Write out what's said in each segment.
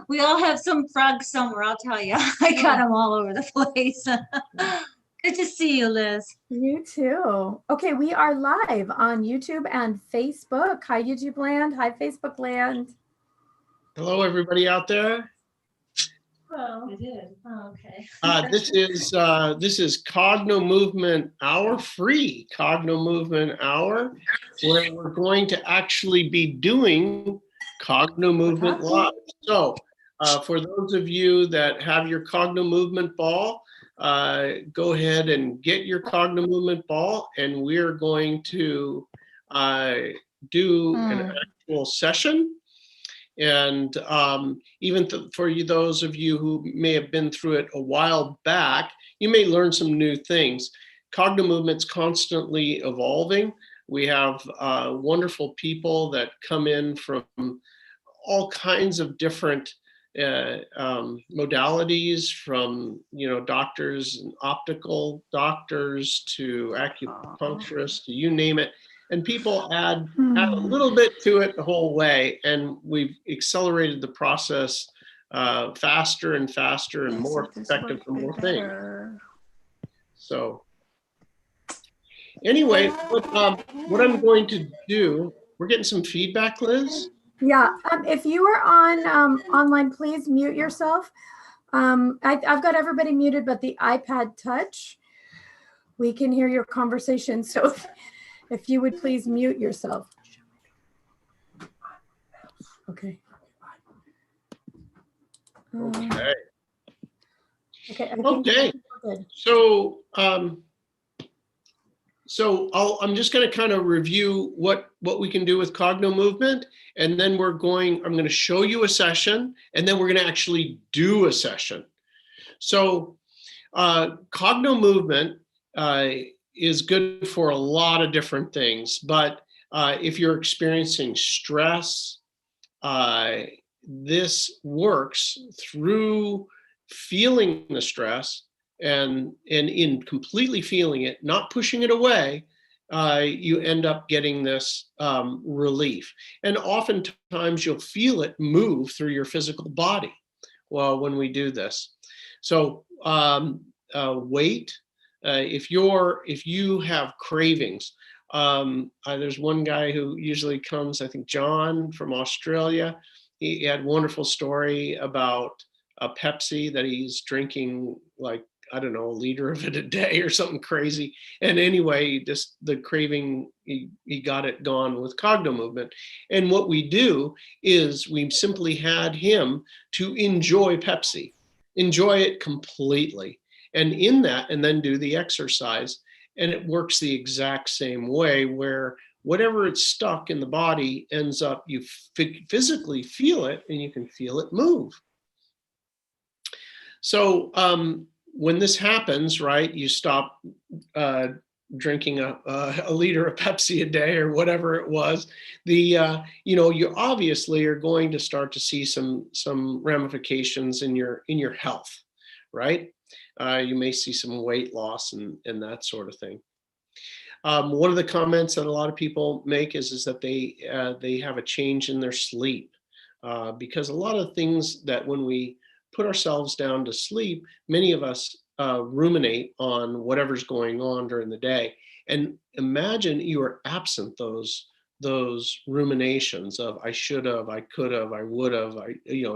We all have some frogs somewhere, I'll tell you. I got them all over the place. Good to see you, Liz. You too. Okay, we are live on YouTube and Facebook. Hi, YouTube land. Hi, Facebook land. Hello, everybody out there. Oh, it is. Oh, okay. This is Cognomovement Hour, free Cognomovement Hour, where we're going to actually be doing Cognomovement Live. So, for those of you that have your Cognomovement ball, go ahead and get your Cognomovement ball, and we're going to do an actual session. And even for you, those of you who may have been through it a while back, you may learn some new things. Cognomovement's constantly evolving. We have wonderful people that come in from all kinds of different modalities, from doctors and optical doctors to acupuncturists, to you name it. And people add a little bit to it the whole way, and we've accelerated the process faster and faster and more effective for more things. So anyway, what I'm going to do, we're getting some feedback, Liz. Yeah, if you are on online, please mute yourself. I've got everybody muted, but the iPad Touch, we can hear your conversation. So if you would please mute yourself. Okay. Okay. Okay. Okay. So I'm just going to kind of review what we can do with Cognomovement, and then I'm going to show you a session, and then we're going to actually do a session. So Cognomovement is good for a lot of different things, but if you're experiencing stress, this works through feeling the stress and in completely feeling it, not pushing it away. You end up getting this relief, and oftentimes you'll feel it move through your physical body when we do this. So wait. If you have cravings, there's one guy who usually comes, I think John from Australia. He had a wonderful story about a Pepsi that he's drinking, like, I don't know, a liter of it a day or something crazy. And anyway, just the craving, he got it gone with Cognomovement. And what we do is we simply had him to enjoy Pepsi, enjoy it completely. And in that, and then do the exercise. And it works the exact same way, where whatever it's stuck in the body ends up, you physically feel it, and you can feel it move. So when this happens, right, you stop drinking a liter of Pepsi a day or whatever it was. You obviously are going to start to see some ramifications in your health, right? You may see some weight loss and that sort of thing. One of the comments that a lot of people make is that they have a change in their sleep, because a lot of things that when we put ourselves down to sleep, many of us ruminate on whatever's going on during the day. And imagine you are absent those ruminations of I should have, I could have, I would have,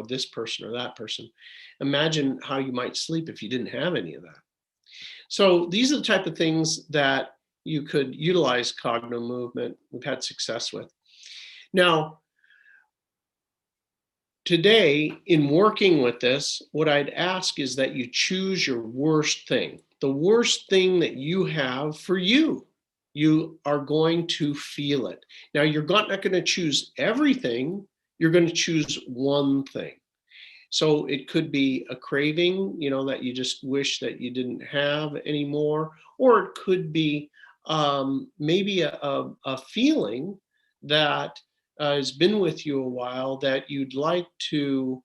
this person or that person. Imagine how you might sleep if you didn't have any of that. So these are the type of things that you could utilize Cognomovement. We've had success with. Now, today, in working with this, what I'd ask is that you choose your worst thing, the worst thing that you have for you. You are going to feel it. Now, you're not going to choose everything. You're going to choose one thing. So it could be a craving, that you just wish that you didn't have anymore, or it could be maybe a feeling that has been with you a while that you'd like to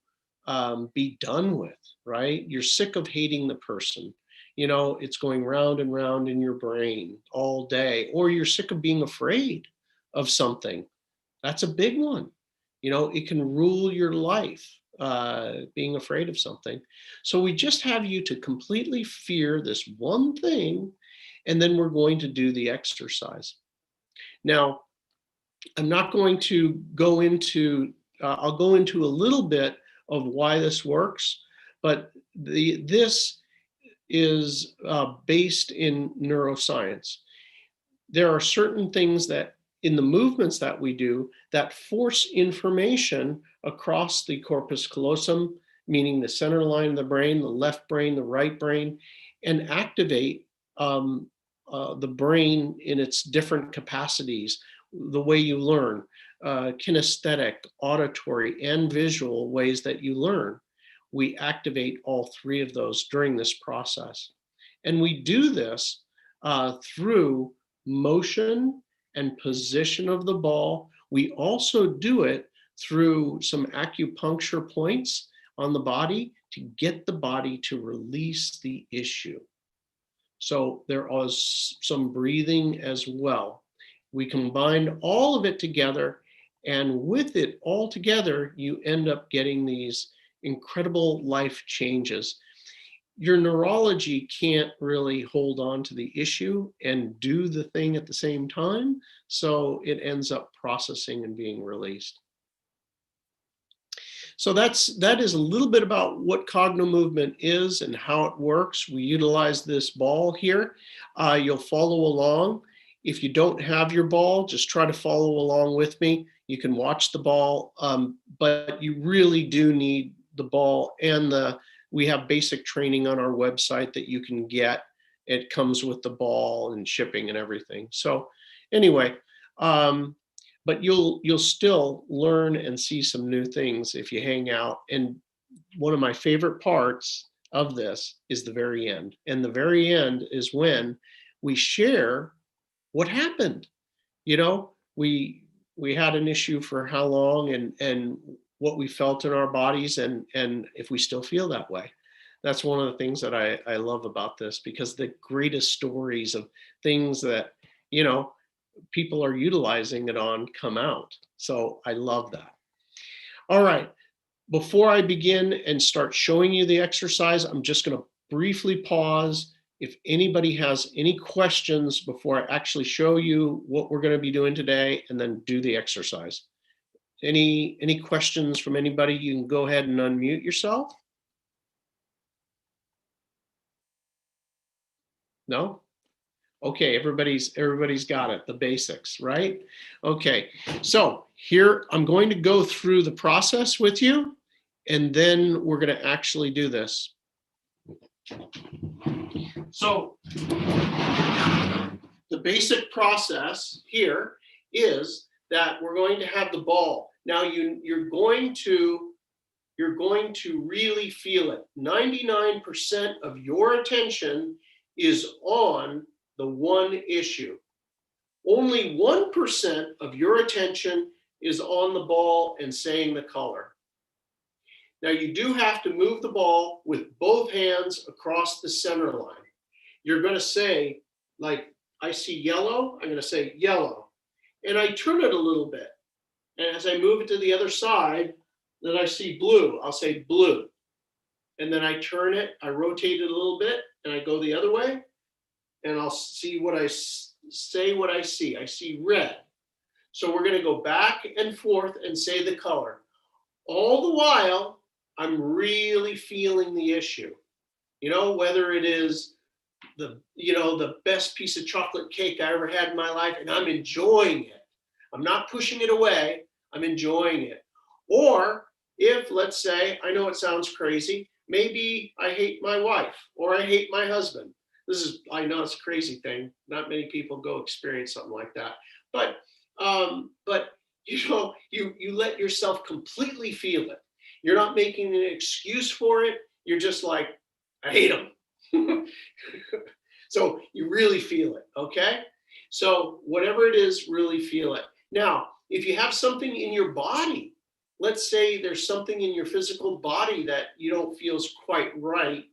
be done with, right? You're sick of hating the person. It's going round and round in your brain all day, or you're sick of being afraid of something. That's a big one. It can rule your life. being afraid of something. So we just have you to completely fear this one thing, and then we're going to do the exercise. Now, I'm not going to go into, I'll go into a little bit of why this works, but this is based in neuroscience. There are certain things that in the movements that we do that force information across the corpus callosum, meaning the center line of the brain, the left brain, the right brain, and activate the brain in its different capacities, the way you learn, kinesthetic, auditory, and visual ways that you learn. We activate all three of those during this process. And we do this through motion and position of the ball. We also do it through some acupuncture points on the body to get the body to release the issue. So there is some breathing as well. We combine all of it together, and with it all together, you end up getting these incredible life changes. Your neurology can't really hold on to the issue and do the thing at the same time, so it ends up processing and being released. So that is a little bit about what Cognomovement is and how it works. We utilize this ball here. You'll follow along. If you don't have your ball, just try to follow along with me. You can watch the ball, but you really do need the ball, and we have basic training on our website that you can get. It comes with the ball and shipping and everything. So anyway, but you'll still learn and see some new things if you hang out. And one of my favorite parts of this is the very end. And the very end is when we share what happened. You know, we had an issue for how long and what we felt in our bodies, and if we still feel that way. That's one of the things that I love about this, because the greatest stories of things that, you know, people are utilizing it on come out. So I love that. All right. Before I begin and start showing you the exercise, I'm just going to briefly pause. If anybody has any questions before I actually show you what we're going to be doing today and then do the exercise. Any questions from anybody? You can go ahead and unmute yourself. No? Okay, everybody's got it, the basics, right? Okay, so here I'm going to go through the process with you, and then we're going to actually do this. So the basic process here is that we're going to have the ball. Now you're going to really feel it. 99% of your attention is on the one issue. Only 1% of your attention is on the ball and saying the color. Now you do have to move the ball with both hands across the center line. You're going to say, like, I see yellow, I'm going to say yellow. And I turn it a little bit. And as I move it to the other side, then I see blue, I'll say blue. And then I turn it, I rotate it a little bit, and I go the other way, and I'll see what I say what I see. I see red. So we're going to go back and forth and say the color. All the while, I'm really feeling the issue. You know, whether it is the best piece of chocolate cake I ever had in my life, and I'm enjoying it. I'm not pushing it away, I'm enjoying it. Or if, let's say, I know it sounds crazy, maybe I hate my wife or I hate my husband. I know it's a crazy thing. Not many people go experience something like that. But you know, you let yourself completely feel it. You're not making an excuse for it. You're just like, I hate them. So you really feel it, okay? So whatever it is, really feel it. Now, if you have something in your body, let's say there's something in your physical body that you don't feel is quite right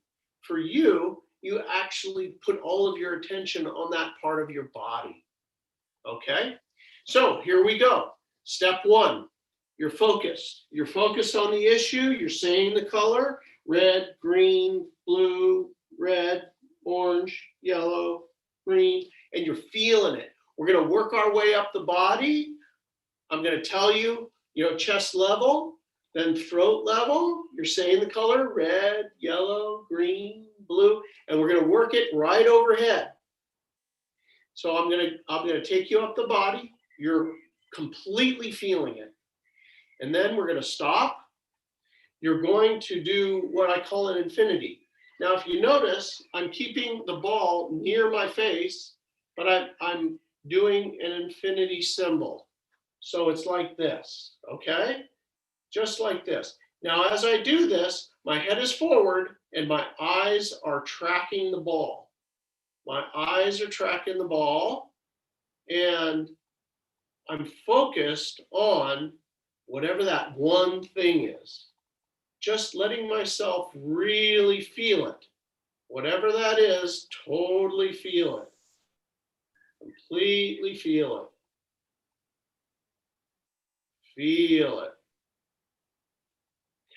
for you, you actually put all of your attention on that part of your body, okay? So here we go. Step one, You're focused. You're focused on the issue. You're saying the color, red, green, blue, red, orange, yellow, green, and you're feeling it. We're going to work our way up the body. I'm going to tell you, chest level, then throat level. You're saying the color, red, yellow, green, blue, and we're going to work it right overhead. So I'm going to take you up the body. You're completely feeling it. And then we're going to stop. You're going to do what I call an infinity. Now, if you notice, I'm keeping the ball near my face, but I'm doing an infinity symbol. So it's like this, okay? Just like this. Now, as I do this, my head is forward and my eyes are tracking the ball. My eyes are tracking the ball and I'm focused on whatever that one thing is. Just letting myself really feel it. Whatever that is, totally feel it. Completely feel it. Feel it.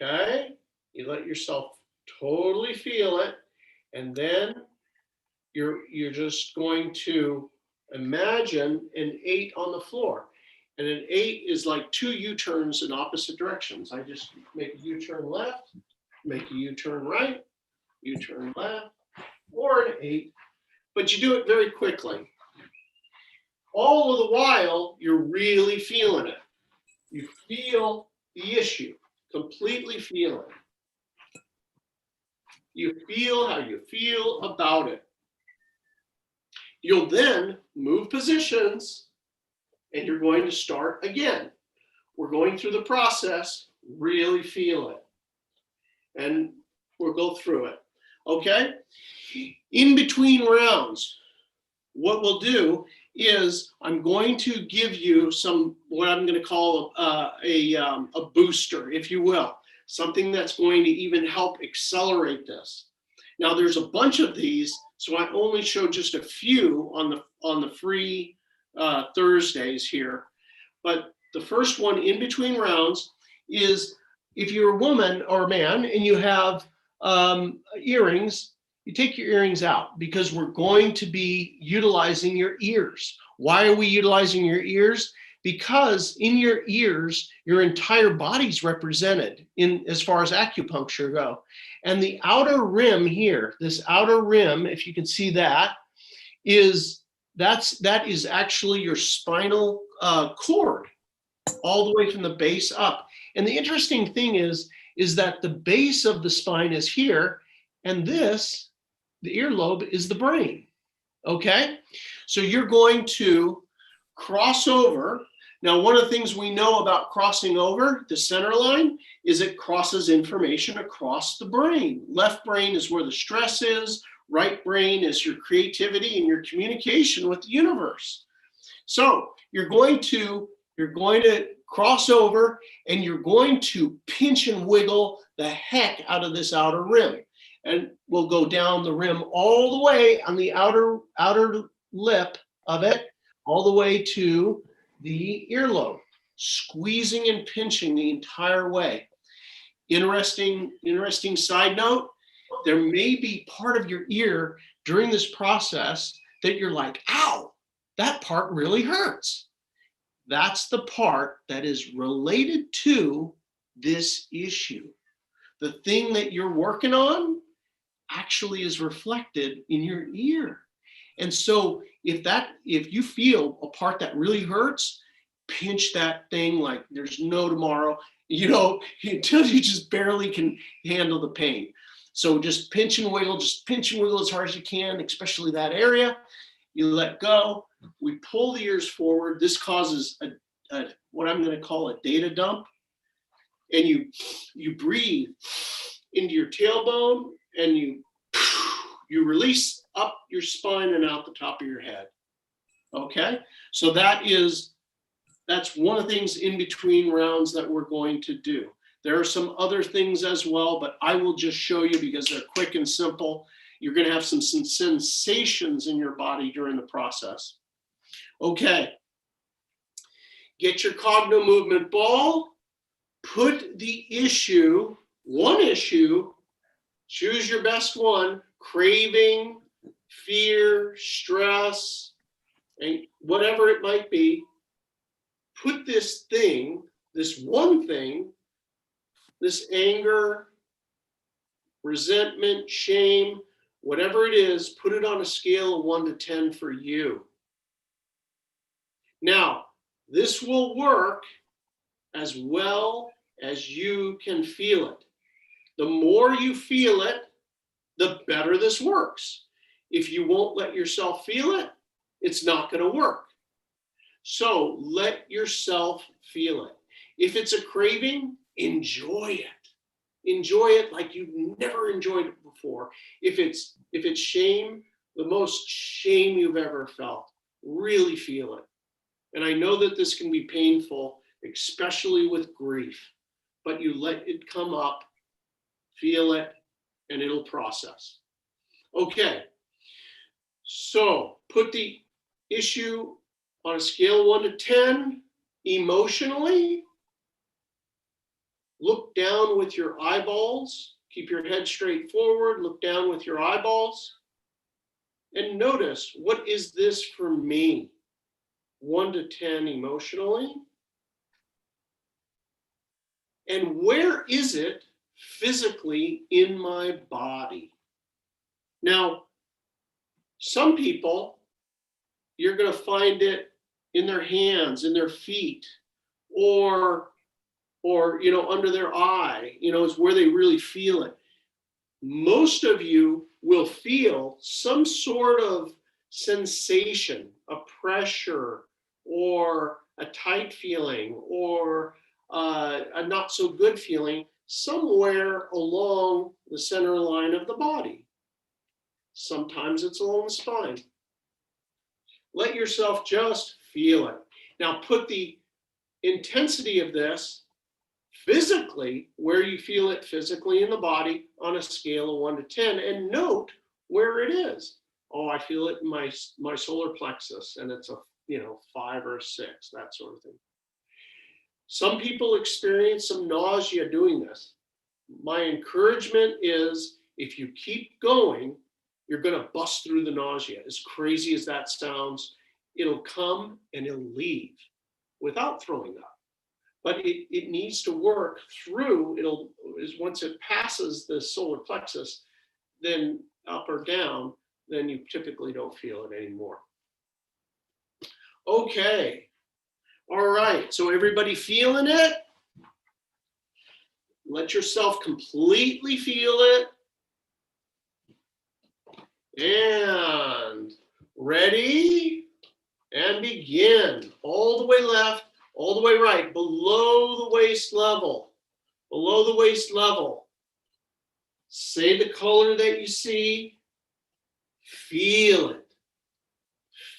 Okay? You let yourself totally feel it, and then you're just going to imagine an 8 on the floor. And an 8 is like 2 U-turns in opposite directions. I just make a U-turn left, make a U-turn right, U-turn left, or an 8. But you do it very quickly. All of the while, you're really feeling it. You feel the issue, completely feel it. You feel how you feel about it. You'll then move positions and you're going to start again. We're going through the process, really feel it. And we'll go through it, okay? In between rounds, what we'll do is I'm going to give you some, what I'm going to call a booster, if you will, something that's going to even help accelerate this. Now there's a bunch of these, so I only showed just a few on the free Thursdays here. But the first one in between rounds is if you're a woman or a man and you have earrings, you take your earrings out because we're going to be utilizing your ears. Why are we utilizing your ears? Because in your ears, your entire body's represented in as far as acupuncture go. And the outer rim here, this outer rim, if you can see that, that is actually your spinal cord, all the way from the base up. And the interesting thing is that the base of the spine is here, and this, the earlobe, is the brain, okay? So you're going to cross over. Now, one of the things we know about crossing over the center line is it crosses information across the brain. Left brain is where the stress is. Right brain is your creativity and your communication with the universe. So you're going to cross over and you're going to pinch and wiggle the heck out of this outer rim. And we'll go down the rim all the way on the outer lip of it, all the way to the earlobe, squeezing and pinching the entire way. Interesting side note, there may be part of your ear during this process that you're like, ow, that part really hurts. That's the part that is related to this issue. The thing that you're working on actually is reflected in your ear. And so if you feel a part that really hurts, pinch that thing like there's no tomorrow, until you just barely can handle the pain. So just pinch and wiggle as hard as you can, especially that area. You let go. We pull the ears forward. This causes what I'm going to call a data dump. And you breathe into your tailbone and you release up your spine and out the top of your head. Okay? So that's one of the things in between rounds that we're going to do. There are some other things as well, but I will just show you because they're quick and simple. You're going to have some sensations in your body during the process. Okay. Get your Cognomovement ball. Put the issue, one issue, choose your best one, craving, fear, stress, and whatever it might be. Put this thing, this one thing, this anger, resentment, shame, whatever it is, put it on a scale of 1 to 10 for you. Now, this will work as well as you can feel it. The more you feel it, the better this works. If you won't let yourself feel it, it's not going to work. So let yourself feel it. If it's a craving, enjoy it. Enjoy it like you've never enjoyed it before. If it's shame, the most shame you've ever felt, really feel it. And I know that this can be painful, especially with grief, but you let it come up, feel it, and it'll process. Okay, so put the issue on a scale of 1 to 10 emotionally. Look down with your eyeballs. Keep your head straight forward. Look down with your eyeballs. And notice, what is this for me? 1 to 10 emotionally. And where is it physically in my body? Now, some people, you're going to find it in their hands, in their feet, or under their eye, is where they really feel it. Most of you will feel some sort of sensation, a pressure, or a tight feeling, or a not so good feeling somewhere along the center line of the body. Sometimes it's along the spine. Let yourself just feel it. Now put the intensity of this physically, where you feel it physically in the body, on a scale of 1 to 10, and note where it is. Oh, I feel it in my solar plexus, and it's a 5 or a 6, that sort of thing. Some people experience some nausea doing this. My encouragement is, if you keep going, you're going to bust through the nausea. As crazy as that sounds, it'll come and it'll leave without throwing up. But it needs to work through. Once it passes the solar plexus, then up or down, then you typically don't feel it anymore. Okay. All right. So everybody feeling it? Let yourself completely feel it. And ready? And begin. All the way left, all the way right, below the waist level. Below the waist level. Say the color that you see. Feel it.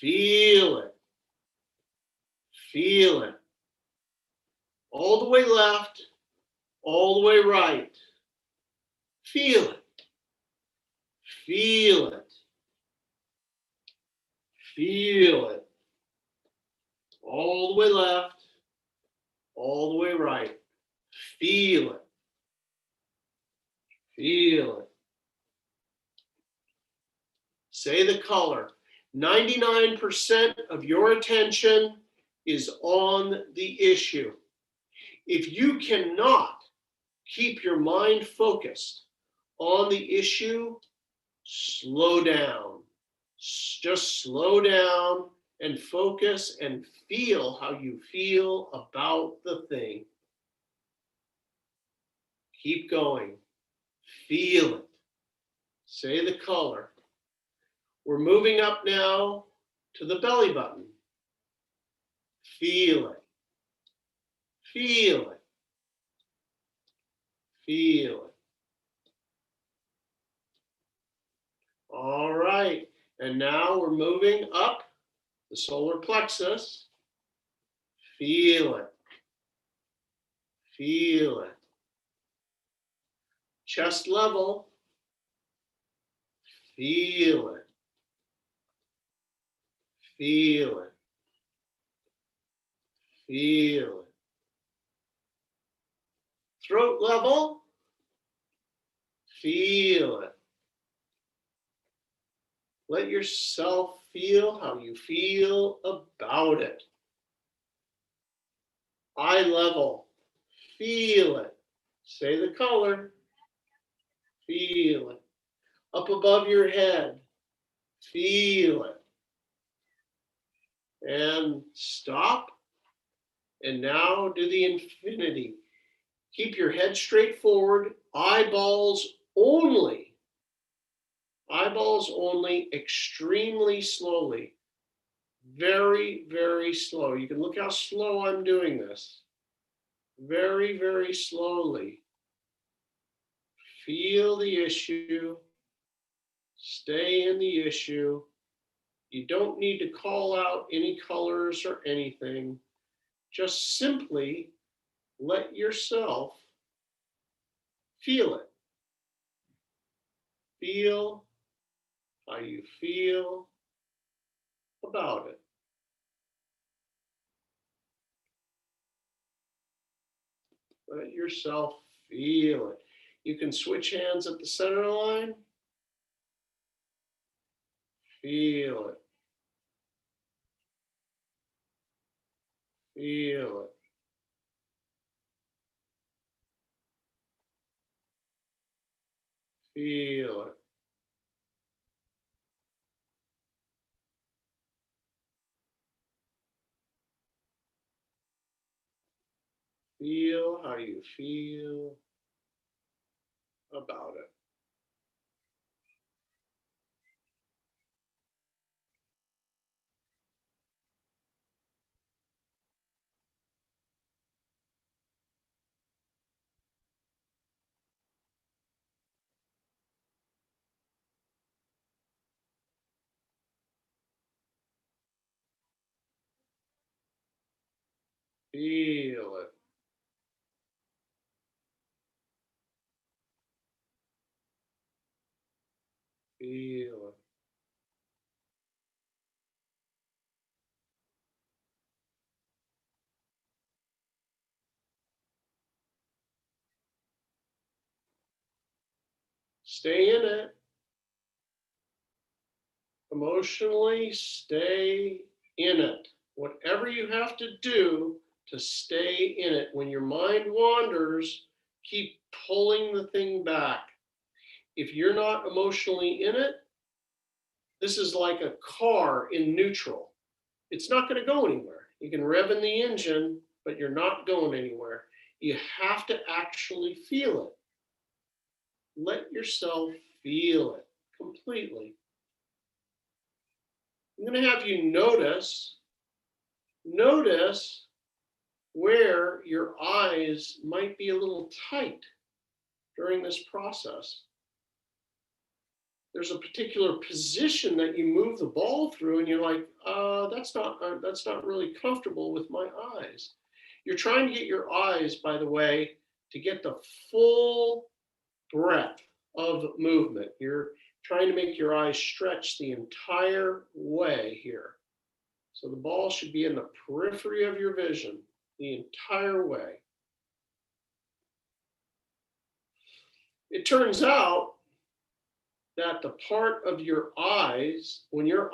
Feel it. Feel it. All the way left, all the way right. Feel it. Feel it. Feel it. All the way left, all the way right. Feel it. Feel it. Say the color. 99% of your attention is on the issue. If you cannot keep your mind focused on the issue, slow down. Just slow down and focus and feel how you feel about the thing. Keep going. Feel it. Say the color. We're moving up now to the belly button. Feel it. Feel it. Feel it. All right. And now we're moving up the solar plexus. Feel it. Feel it. Chest level. Feel it. Feel it. Feel it. throat level. Feel it. Let yourself feel how you feel about it. Eye level. Feel it. Say the color. Feel it. Up above your head. Feel it. And stop. And now do the infinity. Keep your head straight forward. Eyeballs only. Eyeballs only, extremely slowly. Very, very slow. You can look how slow I'm doing this. Very, very slowly. Feel the issue. Stay in the issue. You don't need to call out any colors or anything. Just simply let yourself feel it. Feel how you feel about it. Let yourself feel it. You can switch hands at the center line. Feel it. Feel it. Feel it. Feel how you feel about it. Feel it. Feel it. Stay in it. Emotionally, stay in it. Whatever you have to do to stay in it. When your mind wanders, keep pulling the thing back. If you're not emotionally in it, this is like a car in neutral. It's not going to go anywhere. You can rev in the engine, but you're not going anywhere. You have to actually feel it. Let yourself feel it completely. I'm going to have you notice where your eyes might be a little tight during this process. There's a particular position that you move the ball through and you're like, that's not really comfortable with my eyes. You're trying to get your eyes, by the way, to get the full breadth of movement. You're trying to make your eyes stretch the entire way here. So the ball should be in the periphery of your vision the entire way. It turns out that the part of your eyes, when you're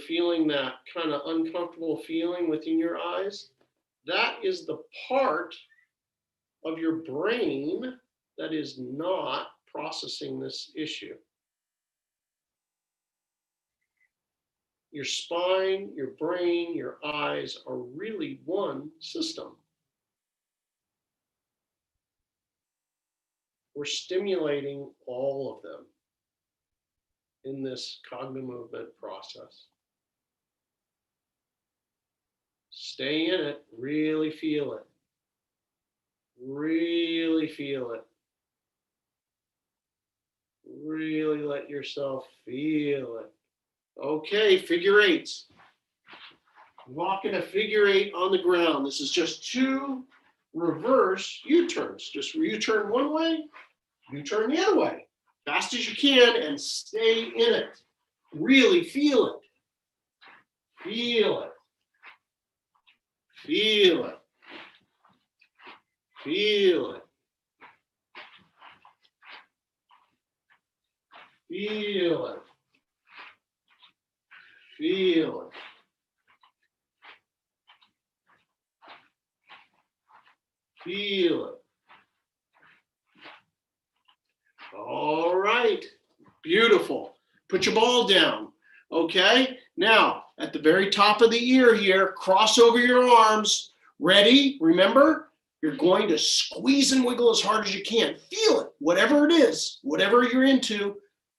feeling that kind of uncomfortable feeling within your eyes, that is the part of your brain that is not processing this issue. Your spine, your brain, your eyes are really one system. We're stimulating all of them in this cognomovement process. Stay in it, really feel it. Really feel it. Really let yourself feel it. Okay, figure eights. Walking a figure eight on the ground. This is just 2 reverse U-turns. Just U-turn one way, U-turn the other way. Fast as you can and stay in it. Really feel it. Feel it. Feel it. Feel it. Feel it. Feel it. Feel it. All right. Beautiful. Put your ball down. Okay. Now, at the very top of the ear here, cross over your arms. Ready? Remember, you're going to squeeze and wiggle as hard as you can. Feel it. Whatever it is, whatever you're into,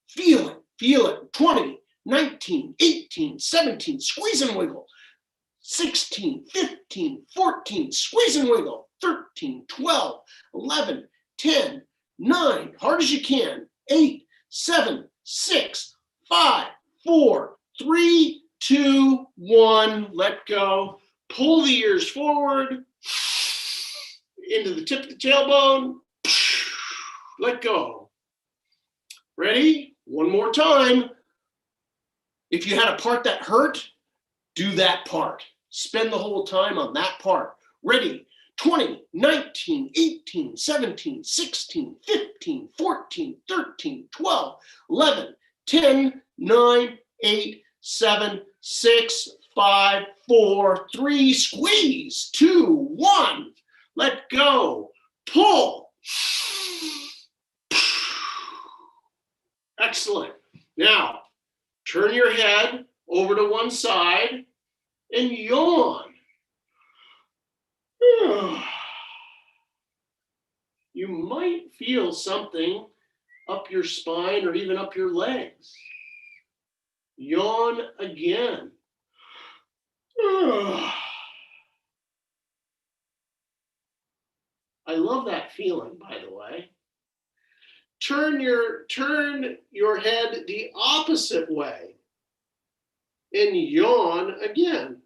feel it. Feel it. 20, 19, 18, 17, squeeze and wiggle. 16, 15, 14, squeeze and wiggle. 13, 12, 11, 10, 9, hard as you can. 8, 7, 6, 5, 4, 3, 2, 1. Let go. Pull the ears forward into the tip of the tailbone. Let go. Ready? One more time. If you had a part that hurt, do that part. Spend the whole time on that part. Ready? 20, 19, 18, 17, 16, 15, 14, 13, 12, 11, 10, 9, 8, 7, 6, 5, 4, 3, squeeze, 2, 1. Let go. Pull. Excellent. Now, turn your head over to one side and yawn. You might feel something up your spine or even up your legs. Yawn again. I love that feeling, by the way. Turn your head the opposite way and yawn again.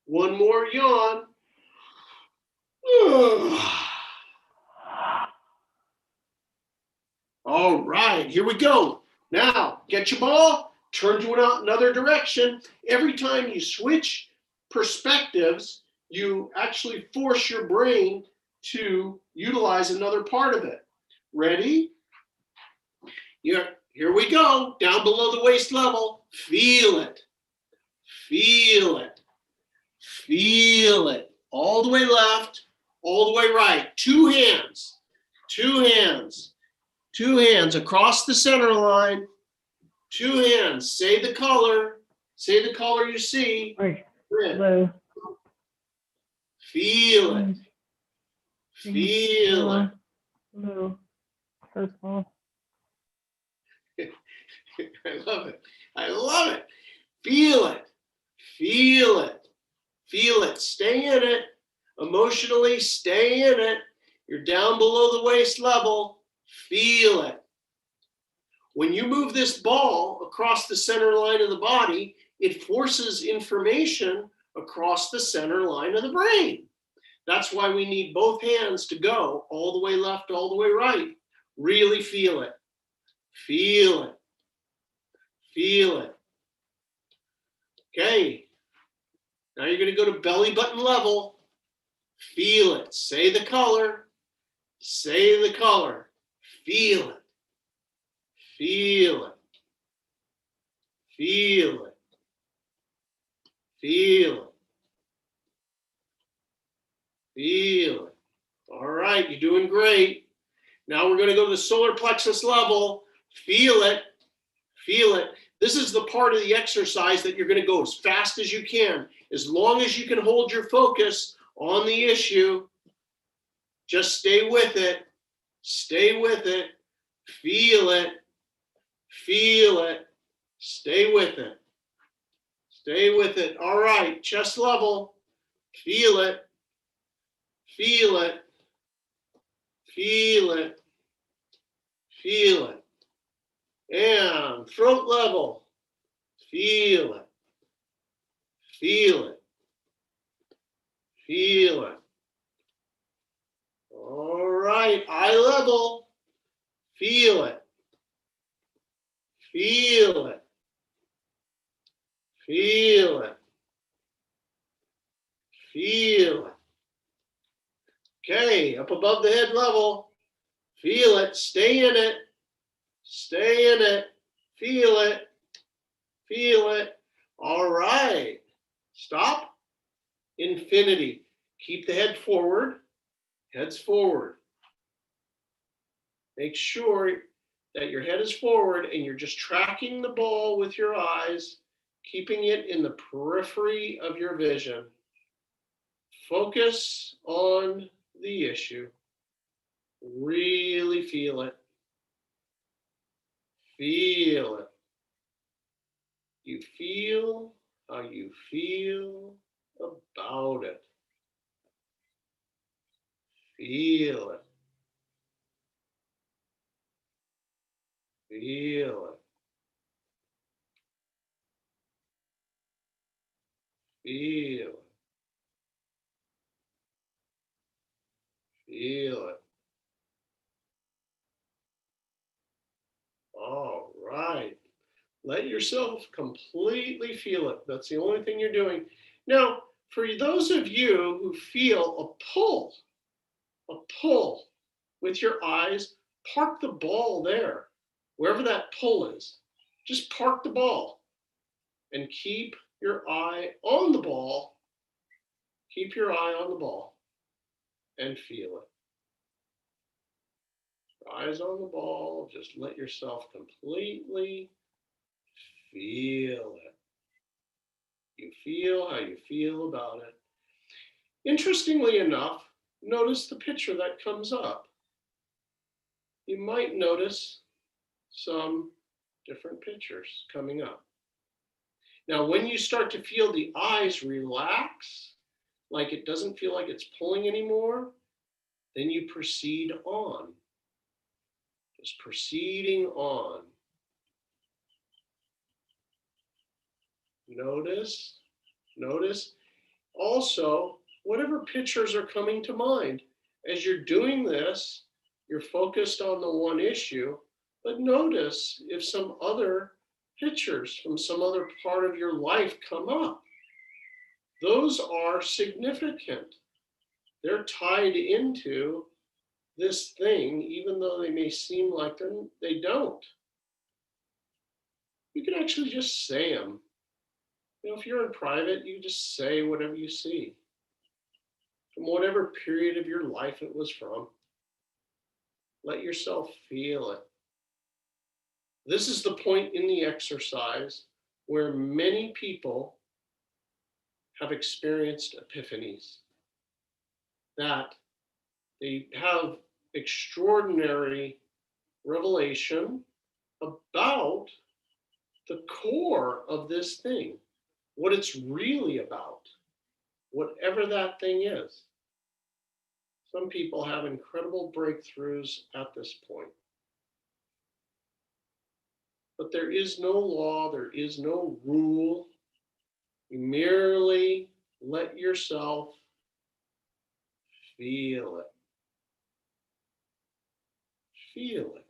One more yawn. All right, here we go. Now, get your ball, turn to another direction. Every time you switch perspectives, you actually force your brain to utilize another part of it. Ready? Here we go, down below the waist level. Feel it. Feel it. Feel it. All the way left, all the way right. Two hands. Two hands. Two hands across the center line. Two hands. Say the color. Say the color you see. Blue. Feel it. Feel it. Blue. Purple. I love it. I love it. Feel it. Feel it. Feel it. Stay in it. Emotionally, stay in it. You're down below the waist level. Feel it. When you move this ball across the center line of the body, it forces information across the center line of the brain. That's why we need both hands to go all the way left, all the way right. Really feel it. Feel it. Feel it. Okay. Now you're going to go to belly button level. Feel it. Say the color. Say the color. Feel it. Feel it. Feel it. Feel it. Feel it. All right, you're doing great. Now we're going to go to the solar plexus level. Feel it. Feel it. This is the part of the exercise that you're going to go as fast as you can. As long as you can hold your focus on the issue, just stay with it. Stay with it. Feel it. Feel it. Stay with it. Stay with it. All right, chest level. Feel it. Feel it. Feel it. Feel it. And throat level. Feel it. Feel it. Feel it. All right, eye level. Feel it. Feel it. Feel it. Feel it. Okay, up above the head level. Feel it. Stay in it. Stay in it. Feel it. Feel it. All right. Stop. Infinity. Keep the head forward. Head's forward. Make sure that your head is forward and you're just tracking the ball with your eyes, keeping it in the periphery of your vision. Focus on the issue. Really feel it. Feel it. You feel how you feel about it. Feel it. Feel it. Feel it. Feel it. All right. Let yourself completely feel it. That's the only thing you're doing. Now, for those of you who feel a pull with your eyes, park the ball there, wherever that pull is. Just park the ball and keep your eye on the ball. Keep your eye on the ball and feel it. Eyes on the ball, just let yourself completely feel it. You feel how you feel about it. Interestingly enough, notice the picture that comes up. You might notice some different pictures coming up. Now, when you start to feel the eyes relax, like it doesn't feel like it's pulling anymore, then you proceed on. Just proceeding on. Notice. Also, whatever pictures are coming to mind. As you're doing this, you're focused on the one issue, but notice if some other pictures from some other part of your life come up. Those are significant. They're tied into this thing, even though they may seem like they don't. You can actually just say them. If you're in private, you just say whatever you see, from whatever period of your life it was from. Let yourself feel it. This is the point in the exercise where many people have experienced epiphanies, that they have extraordinary revelation about the core of this thing, what it's really about, whatever that thing is. Some people have incredible breakthroughs at this point. But there is no law, there is no rule. You merely let yourself feel it. Feel it.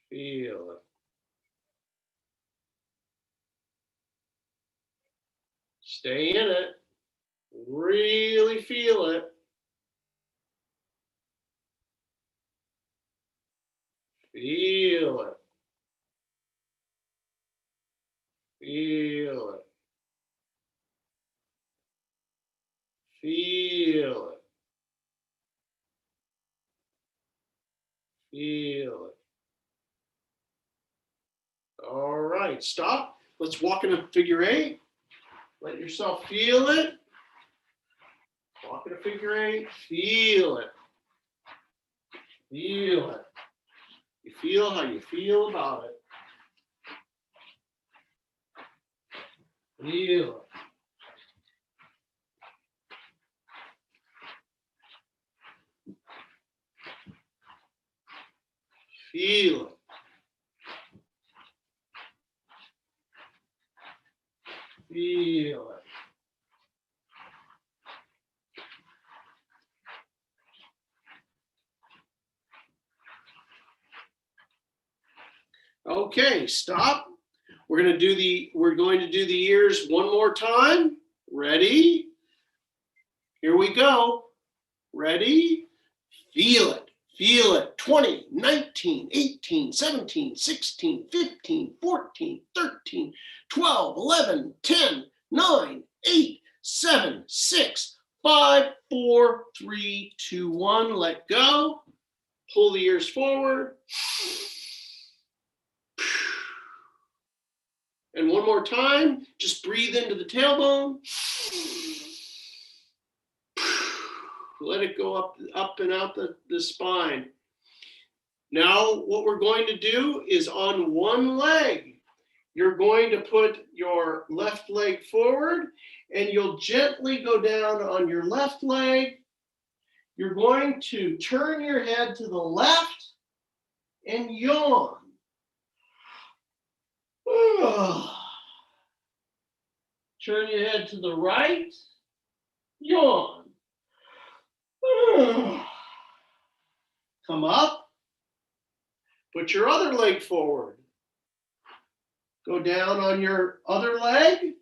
Feel it. Stay in it. Really feel it. Feel it. Feel it. Feel it. Feel it. All right, stop. Let's walk in a figure eight. Let yourself feel it. Walk in a figure eight. Feel it. Feel it. You feel how you feel about it. Feel it. Feel it. Feel it. Okay, stop. We're going to do the ears one more time. Ready? Here we go. Ready? Feel it. Feel it. 20, 19, 18, 17, 16, 15, 14, 13, 12, 11, 10, 9, 8, 7, 6, 5, 4, 3, 2, 1. Let go. Pull the ears forward. And one more time. Just breathe into the tailbone. Let it go up and out the spine. Now, what we're going to do is on one leg, you're going to put your left leg forward and you'll gently go down on your left leg. You're going to turn your head to the left and yawn. Turn your head to the right, yawn. Come up, put your other leg forward. Go down on your other leg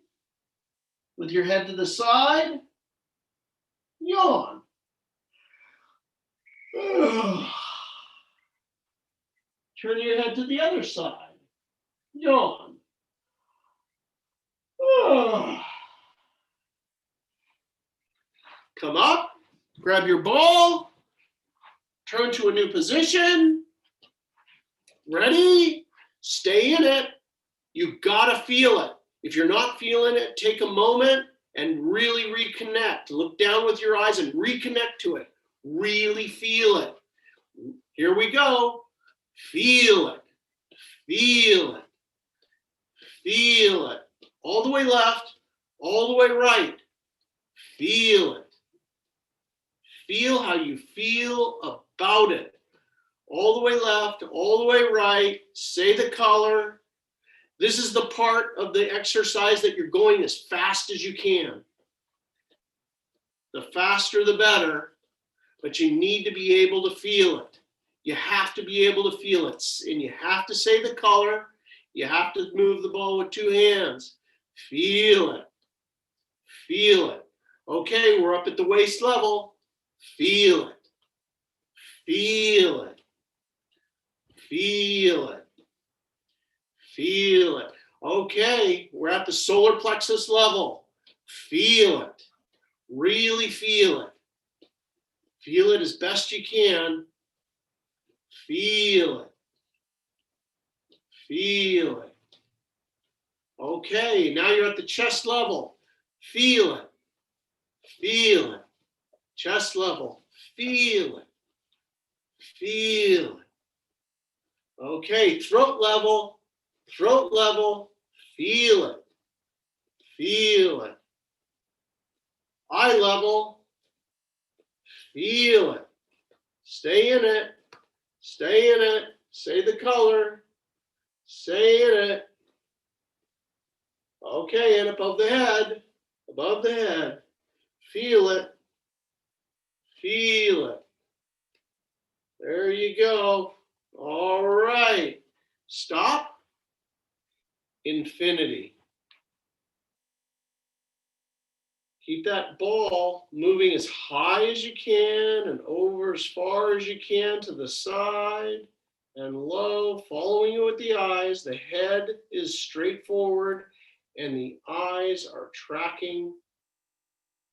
with your head to the side, yawn. Turn your head to the other side, yawn. Come up, grab your ball, turn to a new position. Ready? Stay in it. You gotta feel it. If you're not feeling it, take a moment and really reconnect. Look down with your eyes and reconnect to it. Really feel it. Here we go. Feel it. Feel it. Feel it. All the way left, all the way right. Feel it. Feel how you feel about it. All the way left, all the way right. Say the color. This is the part of the exercise that you're going as fast as you can. The faster, the better, but you need to be able to feel it. You have to be able to feel it, and you have to say the color. You have to move the ball with two hands. Feel it. Feel it. Okay, we're up at the waist level. Feel it. Feel it. Feel it. Feel it. Okay, we're at the solar plexus level. Feel it. Really feel it. Feel it as best you can. Feel it. Feel it. Okay, now you're at the chest level. Feel it. Feel it. Chest level. Feel it. Feel it. Okay, throat level. Throat level. Feel it. Feel it. Eye level. Feel it. Stay in it. Stay in it. Say the color. Say in it. Okay, and above the head. Above the head. Feel it. Feel it. There you go. All right. Stop. Infinity. Keep that ball moving as high as you can and over as far as you can to the side and low, following you with the eyes. The head is straight forward and the eyes are tracking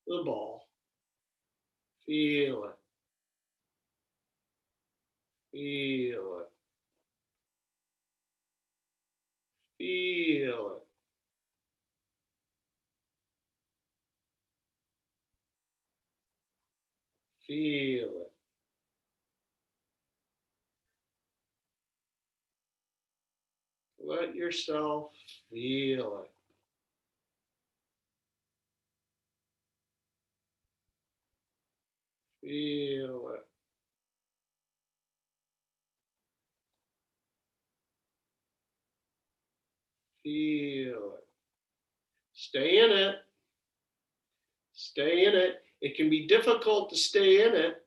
the ball. Feel it. Feel it. Feel it. Feel it. Let yourself feel it. Feel it. Feel it. Stay in it. Stay in it. It can be difficult to stay in it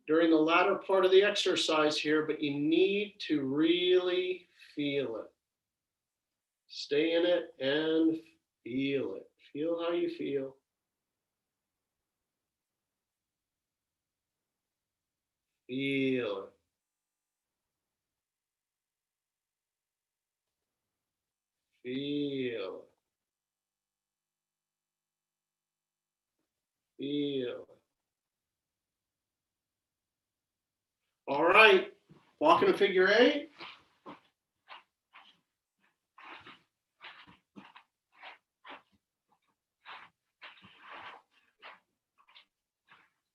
during the latter part of the exercise here, but you need to really feel it. Stay in it and feel it. Feel how you feel. Feel it. Feel it. Feel it. All right. Walking a figure eight.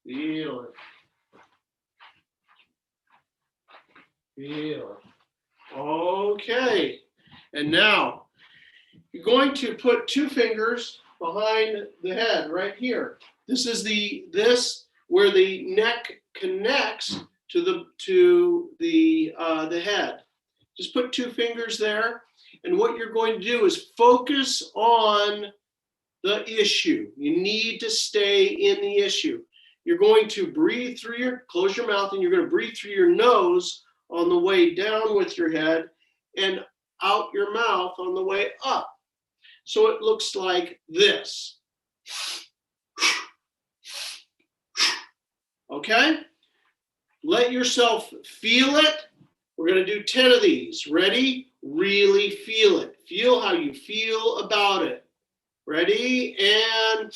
Feel it. Feel it. Okay. And now you're going to put 2 fingers behind the head right here. This is where the neck connects to the head. Just put 2 fingers there. And what you're going to do is focus on the issue. You need to stay in the issue. You're going to breathe through close your mouth, and you're going to breathe through your nose on the way down with your head and out your mouth on the way up. So it looks like this. Okay? Let yourself feel it. We're going to do 10 of these. Ready? Really feel it. Feel how you feel about it. Ready? And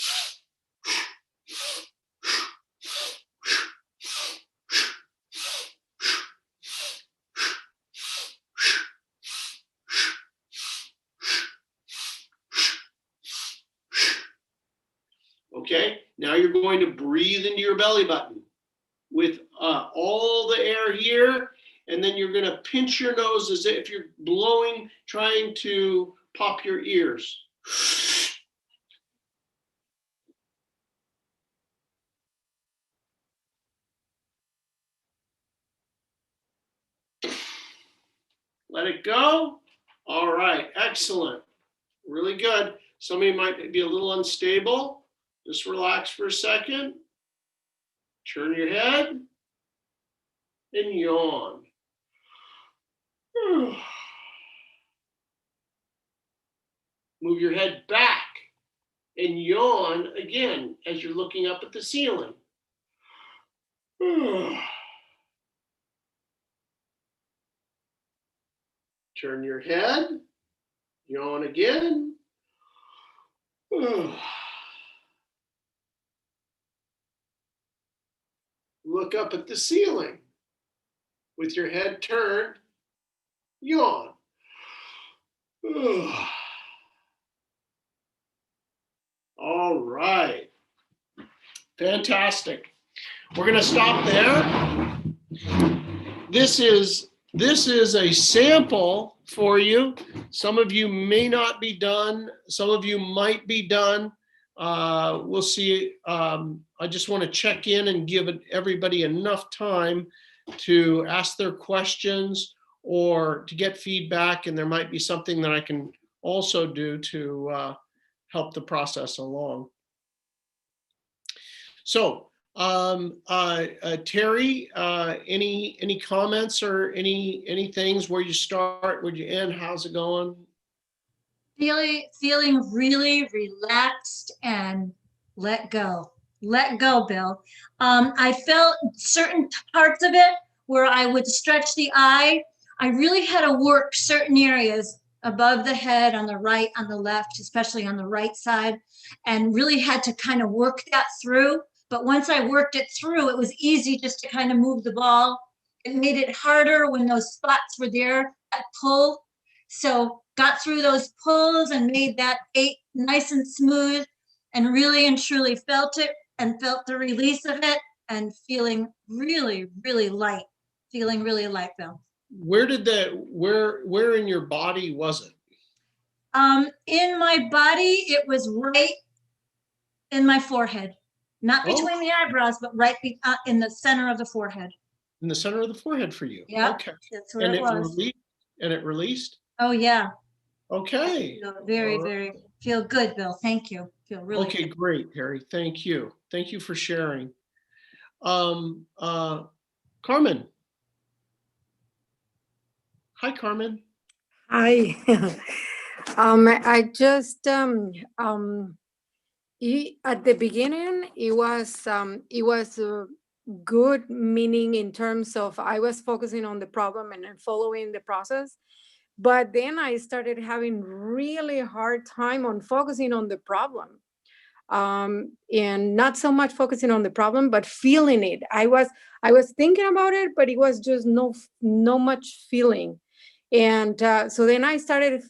okay, now you're going to breathe into your belly button with all the air here, and then you're going to pinch your nose as if you're blowing, trying to pop your ears. Let it go. All right, excellent. Really good. Some of you might be a little unstable. Just relax for a second. Turn your head and yawn. Move your head back and yawn again as you're looking up at the ceiling. Turn your head, yawn again. Look up at the ceiling with your head turned, yawn. All right. Fantastic. We're going to stop there. This is a sample for you. Some of you may not be done. Some of you might be done. We'll see. I just want to check in and give everybody enough time to ask their questions or to get feedback, and there might be something that I can also do to help the process along. So, Terry, any comments or any things? Where you start, where you end? How's it going? Feeling really relaxed and let go. Let go, Bill. I felt certain parts of it where I would stretch the eye. I really had to work certain areas above the head, on the right, on the left, especially on the right side, and really had to kind of work that through. But once I worked it through, it was easy just to kind of move the ball. It made it harder when those spots were there, that pull. So got through those pulls and made that 8 nice and smooth, and really and truly felt it and felt the release of it, and feeling really, really light. Feeling really light, Bill. Where in your body was it? In my body, it was right in my forehead. Not between the eyebrows, but right in the center of the forehead. In the center of the forehead for you? Yeah, okay. That's where it was. It released? Oh, yeah. Okay. Very, feel good, Bill. Thank you. Feel really okay, good. Great, Harry. Thank you. Thank you for sharing. Carmen. Hi, Carmen. Hi. I just at the beginning it was good, meaning in terms of I was focusing on the problem and then following the process. But then I started having really hard time on focusing on the problem, and not so much focusing on the problem, but feeling it. I was thinking about it, but it was just no much feeling. And so then I started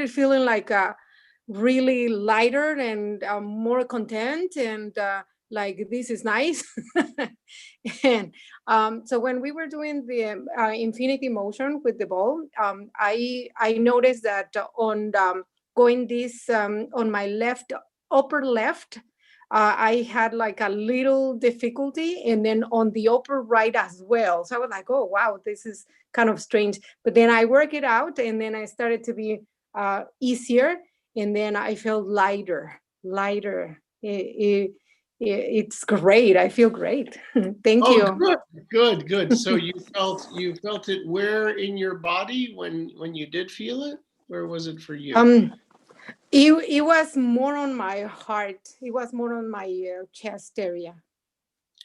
feeling like really lighter and more content, and like this is nice. And so when we were doing the infinity motion with the ball, I noticed that on going this on my left upper left, I had like a little difficulty, and then on the upper right as well. So I was like, oh wow, this is kind of strange. But then I work it out, and then I started to be easier, and then I felt lighter. It's great. I feel great. Thank Oh, you. good. So you felt it where in your body when you did feel it? Where was it for you? It was more on my heart. It was more on my chest area.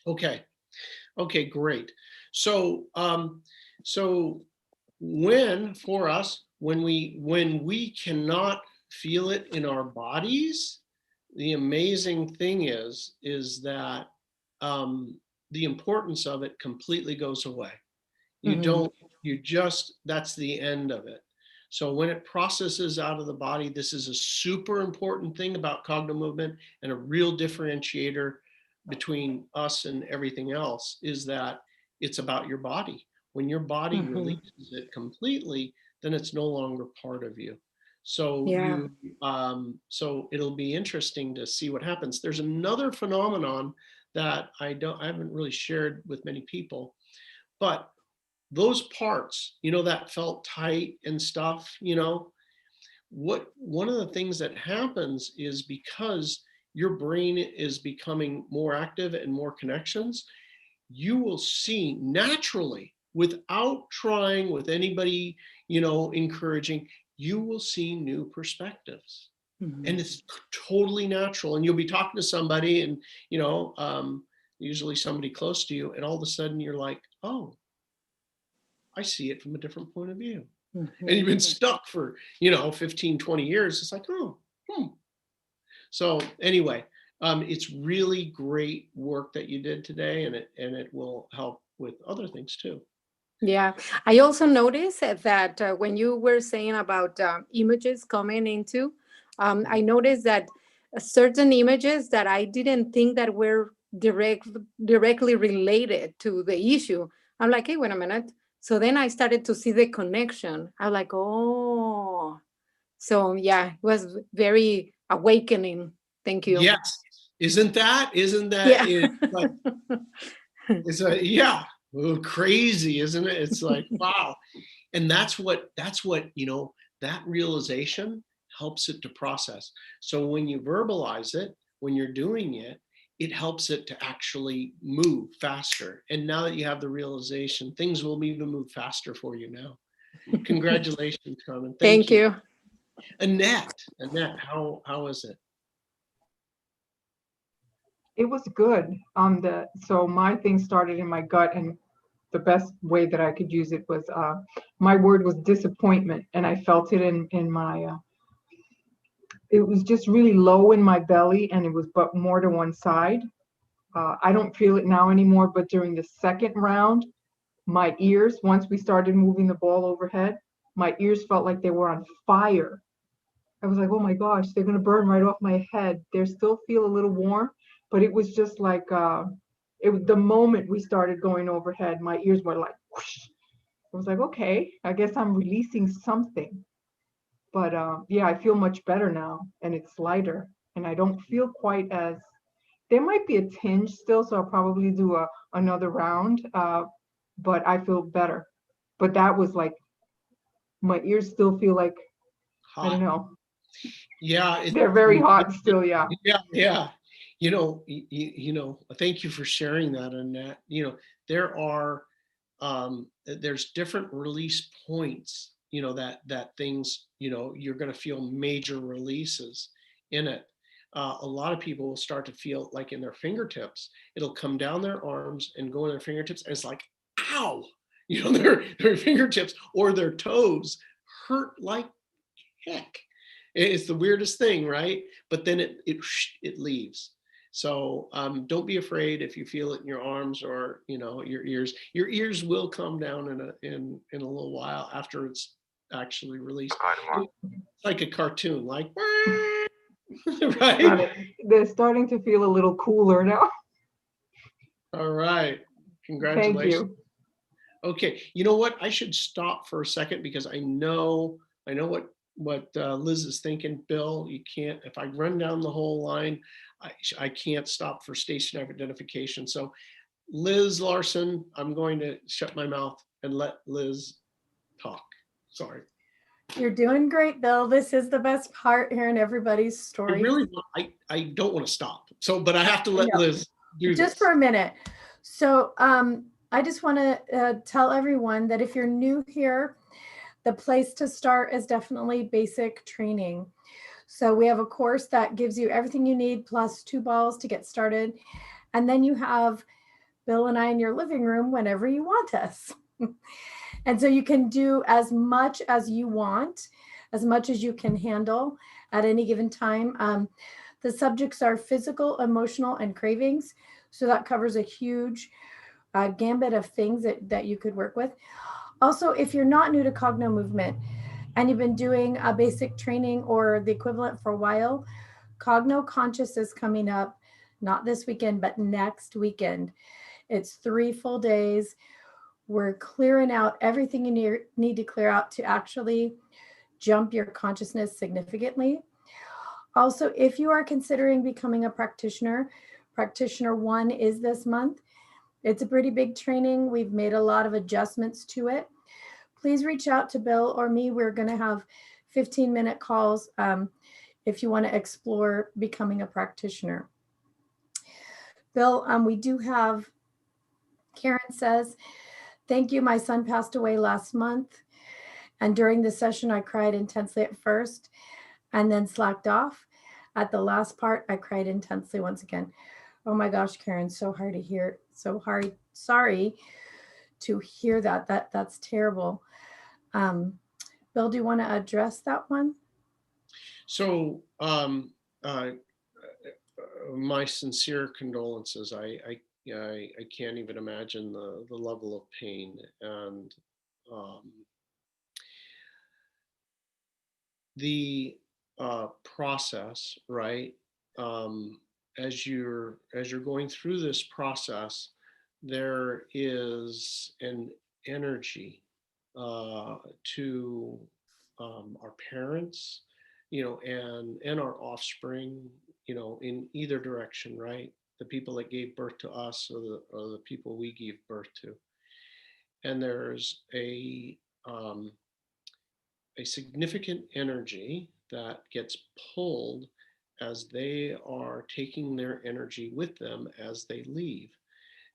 Okay. Okay, great. So so when for us when we cannot feel it in our bodies, the amazing thing is that the importance of it completely goes away. You Mhm. don't, you just, that's the end of it. So when it processes out of the body, this is a super important thing about cognitive and a real differentiator between us and everything else is that it's about your body. When your body Mhm. releases it completely, then it's no longer part of you. So Yeah. so it'll be interesting to see what happens. There's another phenomenon that I haven't really shared with many people, but those parts, that felt tight and stuff, one of the things that happens is because your brain is becoming more active and more connections, you will see naturally without trying with anybody, encouraging, you will see new perspectives. Mhm. And it's totally natural. And you'll be talking to somebody and, usually somebody close to you, and all of a sudden you're like, oh, I see it from a different point of view. And you've been Mhm. stuck for, 15, 20 years. It's like, oh, So anyway, it's really great work that you did today, and it will help with other things too. Yeah, I also noticed that when you were saying about images coming into, I noticed that certain images that I didn't think that were directly related to the issue. I'm like, hey, wait a minute. So then I started to see the connection. I'm like, oh, so yeah, it was very awakening. Thank you. Yes. Isn't that Yeah. like, yeah, crazy, isn't it? It's like, wow. And that's what, that realization helps it to process. So when you verbalize it, when you're doing it, it helps it to actually move faster. And now that you have the realization, things will even move faster for you now. Congratulations, Carmen. Thank Thank you. you. Annette, how is it? It was good. So my thing started in my gut, and the best way that I could use it was my word was disappointment, and I felt it in my. It was just really low in my belly, and it was but more to one side. I don't feel it now anymore, but during the second round, my ears, once we started moving the ball overhead, my ears felt like they were on fire. I was like, oh my gosh, they're gonna burn right off my head. They still feel a little warm, but it was just like it was the moment we started going overhead, my ears were like whoosh. I was like, okay, I guess I'm releasing something. But yeah, I feel much better now, and it's lighter, and I don't feel quite as. There might be a tinge still, so I'll probably do another round. But I feel better. But that was like my ears still feel like I don't Hot. know. Yeah, They're very hot still. Yeah. yeah. Thank you for sharing that, Annette. There are there's different release points that things, you're going to feel major releases in it. A lot of people will start to feel like in their fingertips, it'll come down their arms and go in their fingertips, and it's like, ow, their fingertips or their toes hurt like heck. It's the weirdest thing, right? But then it leaves. So don't be afraid if you feel it in your arms or your ears. Your ears will calm down in a little while after it's actually released. It's like a cartoon, like Got right. it. They're starting to feel a little cooler now. All right, Thank congratulations. you. Okay, you know what? I should stop for a second because I know what Liz is thinking. Bill, you can't. If I run down the whole line, I can't stop for station identification. So, Liz Larson, I'm going to shut my mouth and let Liz talk. Sorry. You're doing great, Bill. This is the best part, hearing everybody's I stories. really, I don't want to stop. So, but I have to let Liz do this. Just for a minute. So I just want to tell everyone that if you're new here, the place to start is definitely basic training. So we have a course that gives you everything you need plus 2 balls to get started. And then you have Bill and I in your living room whenever you want us. And so you can do as much as you want, as much as you can handle at any given time. The subjects are physical, emotional, and cravings. So that covers a huge gambit of things that you could work with. Also, if you're not new to Cogno Movement and you've been doing a basic training or the equivalent for a while, Cogno Conscious is coming up, not this weekend, but next weekend. It's 3 full days. We're clearing out everything you need to clear out to actually jump your consciousness significantly. Also, if you are considering becoming a practitioner, Practitioner 1 is this month. It's a pretty big training. We've made a lot of adjustments to it. Please reach out to Bill or me. We're going to have 15-minute calls if you want to explore becoming a practitioner. Bill, we do have, Karen says, thank you. My son passed away last month. And during the session, I cried intensely at first and then slacked off. At the last part, I cried intensely once again. Oh my gosh, Karen, so hard to hear. So hard. Sorry to hear that. That's terrible. Bill, do you want to address that one? So, my sincere condolences. I can't even imagine the level of pain and the process, right? As you're going through this process, there is an energy to our parents, and our offspring, in either direction, right? The people that gave birth to us or the people we gave birth to. And there's a significant energy that gets pulled as they are taking their energy with them as they leave.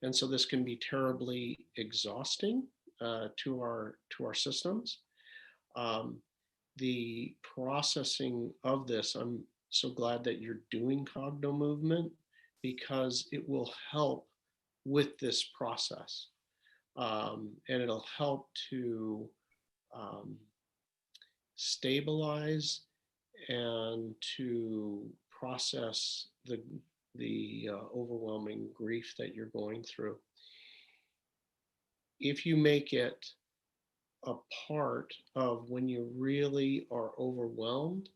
And so this can be terribly exhausting to our systems. The processing of this, I'm so glad that you're doing Cogno Movement because it will help with this process. And it'll help to stabilize and to process the overwhelming grief that you're going through. If you make it a part of when you really are overwhelmed,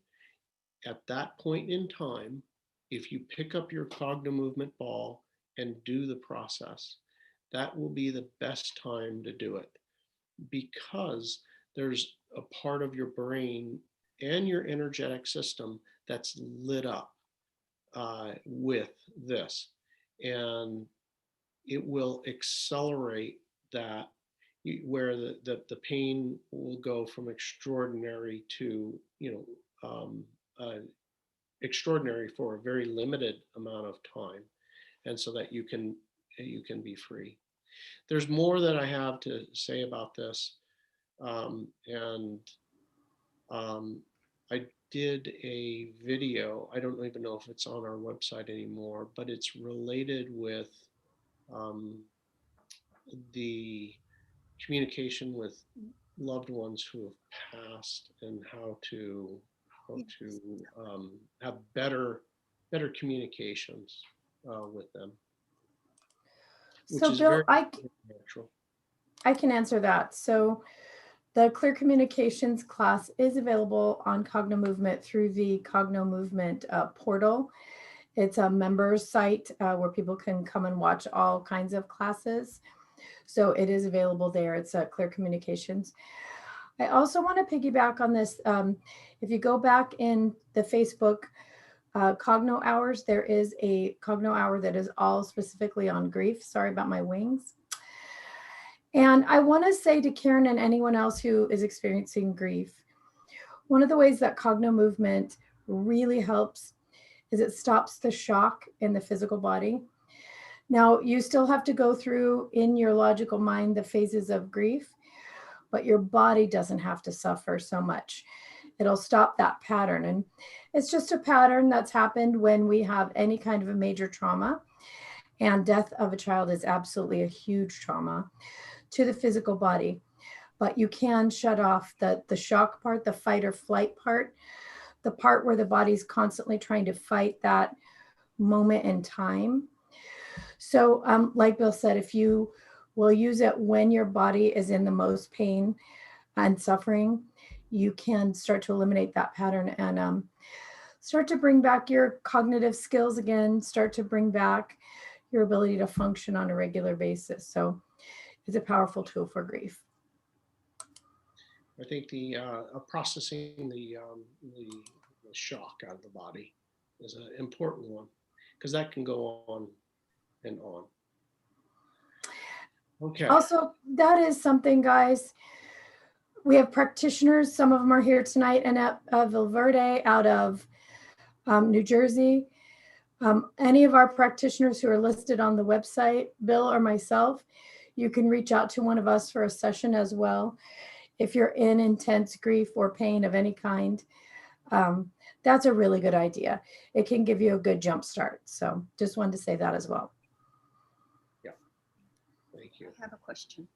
at that point in time, if you pick up your Cogno Movement ball and do the process, that will be the best time to do it, because there's a part of your brain and your energetic system that's lit up with this, and it will accelerate that, where the pain will go from extraordinary to extraordinary for a very limited amount of time, and so that you can be free. There's more that I have to say about this, And I did a video. I don't even know if it's on our website anymore, but it's related with um, the communication with loved ones who have passed and how to have better communications with them, which So is very Bill, natural. I can answer that. So the Clear Communications class is available on Cognomovement through the Cognomovement portal. It's a members site where people can come and watch all kinds of classes. So it is available there. It's Clear Communications. I also want to piggyback on this. If you go back in the Facebook Cogno Hours, there is a Cogno Hour that is all specifically on grief. Sorry about my wings. And I want to say to Karen and anyone else who is experiencing grief, one of the ways that Cognomovement really helps is it stops the shock in the physical body. Now, you still have to go through in your logical mind the phases of grief, but your body doesn't have to suffer so much. It'll stop that pattern. And it's just a pattern that's happened when we have any kind of a major trauma. And death of a child is absolutely a huge trauma to the physical body. But you can shut off the shock part, the fight or flight part, the part where the body's constantly trying to fight that moment in time. So like Bill said, if you will use it when your body is in the most pain and suffering, you can start to eliminate that pattern and start to bring back your cognitive skills again, start to bring back your ability to function on a regular basis. So it's a powerful tool for grief. I think the processing the shock out of the body is an important one because that can go on and on. Okay. Also, that is something, guys. We have practitioners. Some of them are here tonight and at Vilverde out of New Jersey. Any of our practitioners who are listed on the website, Bill or myself, you can reach out to one of us for a session as well. If you're in intense grief or pain of any kind, that's a really good idea. It can give you a good jump start. So just wanted to say that as well. Yeah, thank you. I have a question.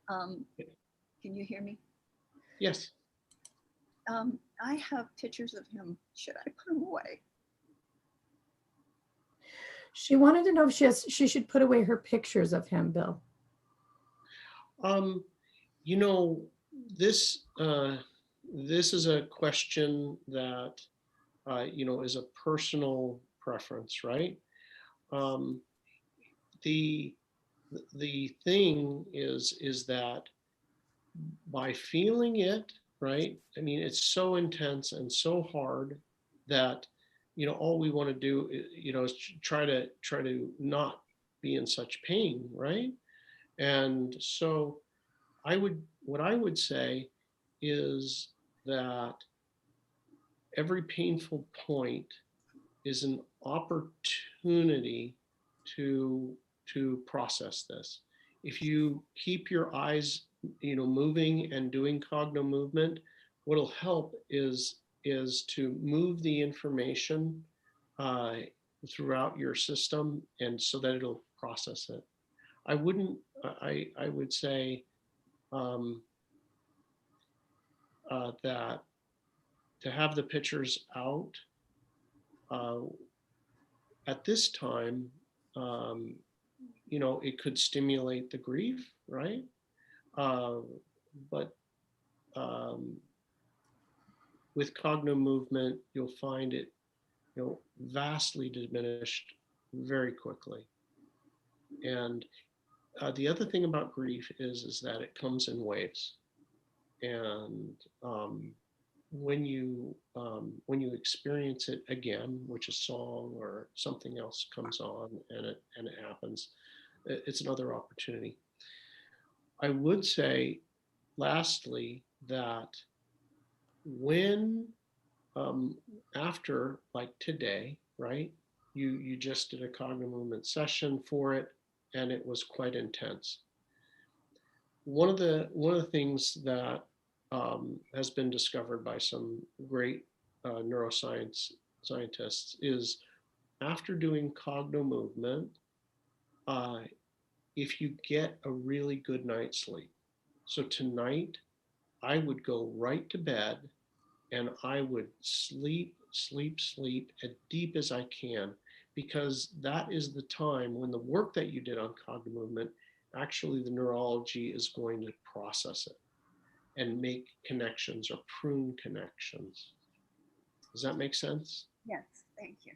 Can you hear me? Yes. I have pictures of him. Should I put them away? She wanted to know if she should put away her pictures of him, Bill. You know, this is a question that you know, is a personal preference, right? The thing is that by feeling it, right? I mean, it's so intense and so hard that, you know, all we want to do, you know, is try to not be in such pain, right? And so what I would say is that every painful point is an opportunity to process this. If you keep your eyes, you know, moving and doing Cognomovement, what'll help is to move the information throughout your system, and so that it'll process it. I would say that to have the pictures out at this time, you know, it could stimulate the grief, right? But with Cognomovement, you'll find it, you know, vastly diminished very quickly. And the other thing about grief is that it comes in waves, and when you experience it again, which a song or something else comes on and it happens, it's another opportunity. I would say, lastly, that when after, like today, right? You just did a Cognomovement session for it, and it was quite intense. one of the things that has been discovered by some great scientists is after doing cognomovement, if you get a really good night's sleep. So tonight, I would go right to bed and I would sleep as deep as I can, because that is the time when the work that you did on cognitive, actually the neurology is going to process it and make connections or prune connections. Does that make sense? Yes, thank you.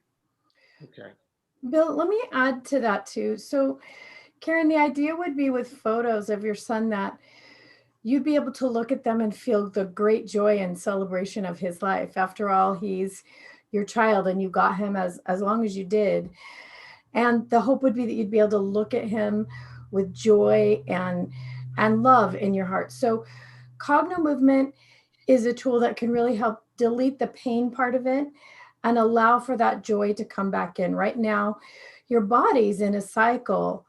Okay. Bill, let me add to that too. So Karen, the idea would be with photos of your son that you'd be able to look at them and feel the great joy and celebration of his life. After all, he's your child and you got him as long as you did. And the hope would be that you'd be able to look at him with joy and love in your heart. So Cognomovement is a tool that can really help delete the pain part of it and allow for that joy to come back in. Right now, your body's in a cycle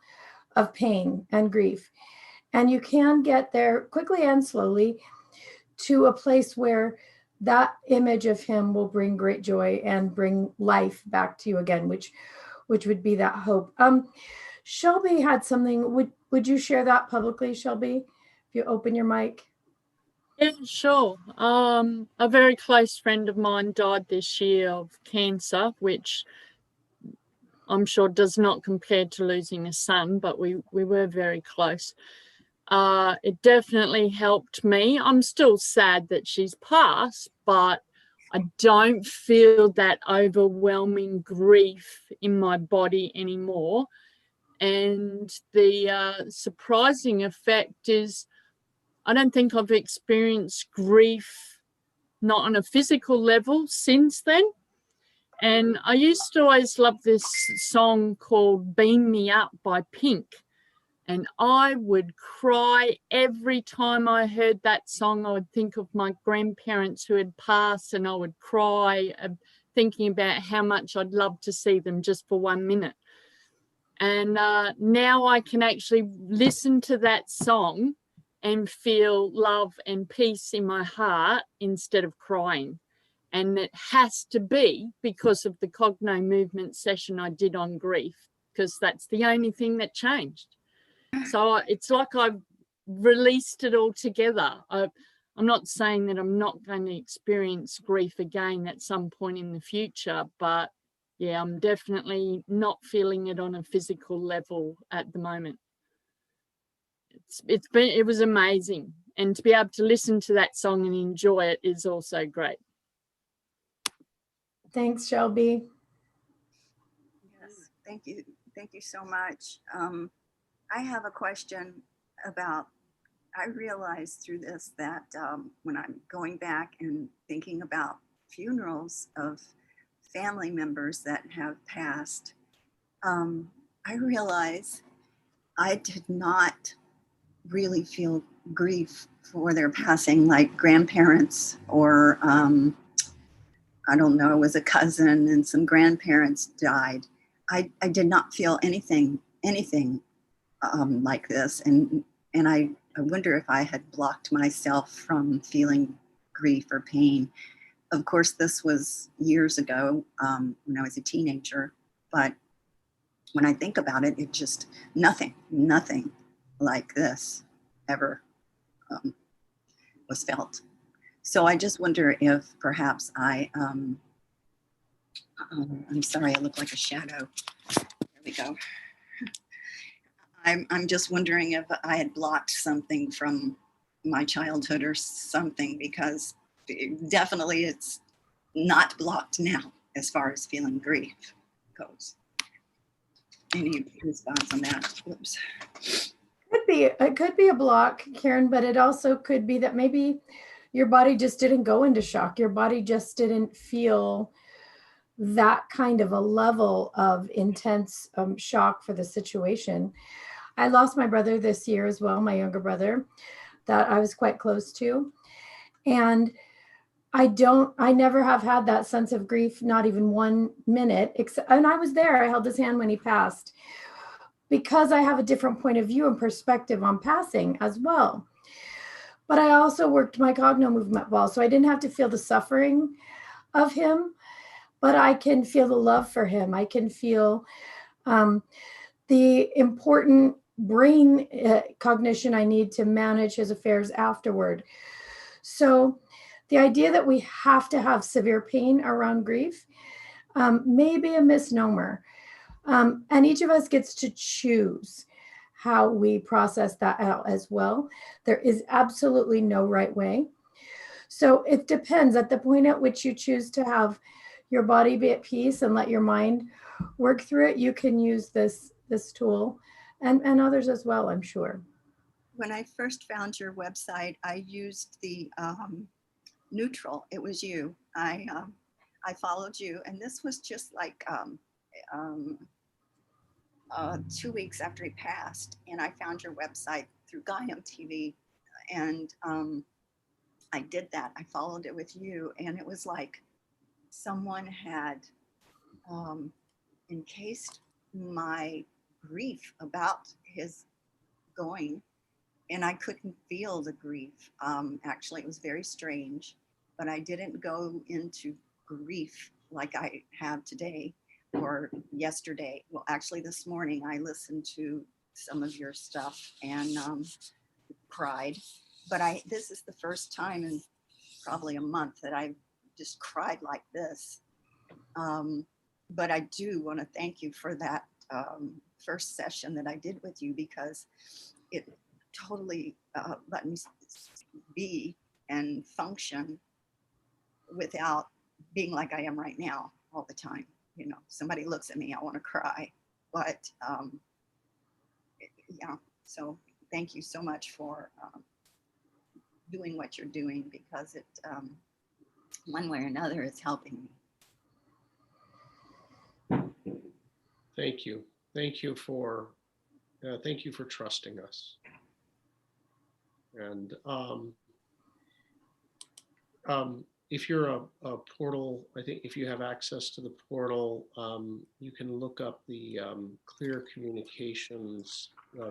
of pain and grief. And you can get there quickly and slowly to a place where that image of him will bring great joy and bring life back to you again, which would be that hope. Shelby had something. Would you share that publicly, Shelby? If you open your mic. Yeah, sure. A very close friend of mine died this year of cancer, which I'm sure does not compare to losing a son, but we were very close. It definitely helped me. I'm still sad that she's passed, but I don't feel that overwhelming grief in my body anymore. And the surprising effect is I don't think I've experienced grief, not on a physical level, since then. And I used to always love this song called Beam Me Up by Pink. And I would cry every time I heard that song. I would think of my grandparents who had passed, and I would cry, thinking about how much I'd love to see them just for 1 minute. And now I can actually listen to that song and feel love and peace in my heart instead of crying. And it has to be because of the Cognomovement session I did on grief, because that's the only thing that changed. So it's like I've released it all together. I'm not saying that I'm not going to experience grief again at some point in the future, but yeah, I'm definitely not feeling it on a physical level at the moment. It was amazing, and to be able to listen to that song and enjoy it is also great. Thanks, Shelby. Yes, thank you so much. I have a question about, I realized through this that when I'm going back and thinking about funerals of family members that have passed, I realize I did not really feel grief for their passing, like grandparents or I don't know, it was a cousin and some grandparents died. I did not feel anything like this. And I wonder if I had blocked myself from feeling grief or pain. Of course, this was years ago when I was a teenager, but when I think about it, it just nothing like this ever was felt. So I just wonder if perhaps I'm sorry, I look like a shadow. There we go. I'm just wondering if I had blocked something from my childhood or something, because definitely it's not blocked now as far as feeling grief goes. Any response on that? Oops. It could be a block, Karen, but it also could be that maybe your body just didn't go into shock. Your body just didn't feel that kind of a level of intense shock for the situation. I lost my brother this year as well, my younger brother, that I was quite close to. And I never have had that sense of grief, not even 1 minute, and I was there. I held his hand when he passed. because I have a different point of view and perspective on passing as well. But I also worked my cogno movement well, so I didn't have to feel the suffering of him, but I can feel the love for him. I can feel the important brain cognition I need to manage his affairs afterward. So the idea that we have to have severe pain around grief may be a misnomer. And each of us gets to choose how we process that out as well. There is absolutely no right way. So it depends at the point at which you choose to have your body be at peace and let your mind work through it. You can use this tool and others as well, I'm sure. When I first found your website, I used the neutral. It was you. I followed you, and this was just like 2 weeks after he passed, and I found your website through Gaiam TV, and I did that. I followed it with you, and it was like someone had encased my grief about his going, and I couldn't feel the grief. Actually, it was very strange, but I didn't go into grief like I have today or yesterday. Well, actually, this morning I listened to some of your stuff and cried. But this is the first time in probably a month that I've just cried like this. But I do want to thank you for that first session that I did with you, because it totally let me be and function without being like I am right now all the time. You know, somebody looks at me, I want to cry. But yeah, so thank you so much for doing what you're doing, because it one way or another is helping me. Thank you. Thank you for trusting us. And if you're a portal, I think if you have access to the portal, you can look up the Clear Communications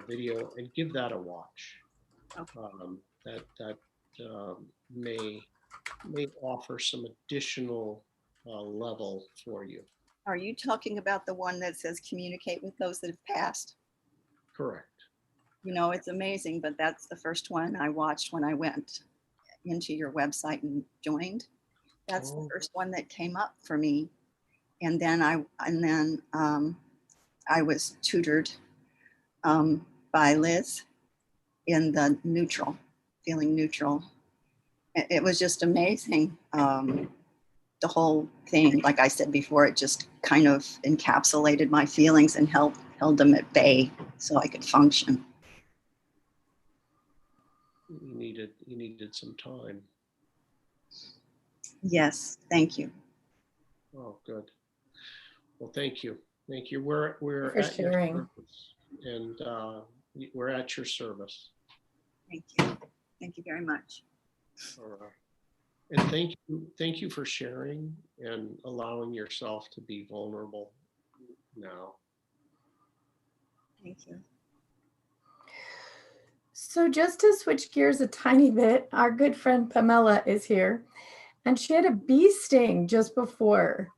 video and give that a watch. Okay. That may offer some additional level for you. Are you talking about the one that says communicate with those that have passed? Correct. You know, it's amazing, but that's the first one I watched when I went into your website and joined. That's the first one that came up for me. And then I was tutored by Liz in the neutral, feeling neutral. It was just amazing. The whole thing, like I said before, it just kind of encapsulated my feelings and held them at bay so I could function. You needed some time. Yes, thank you. Oh, good. Well, thank you. Thank you. We're For at sharing. your service, and we're at your service. Thank you. Thank you very much. All right. And thank you for sharing and allowing yourself to be vulnerable now. Thank you. So just to switch gears a tiny bit, our good friend Pamela is here, and she had a bee sting just before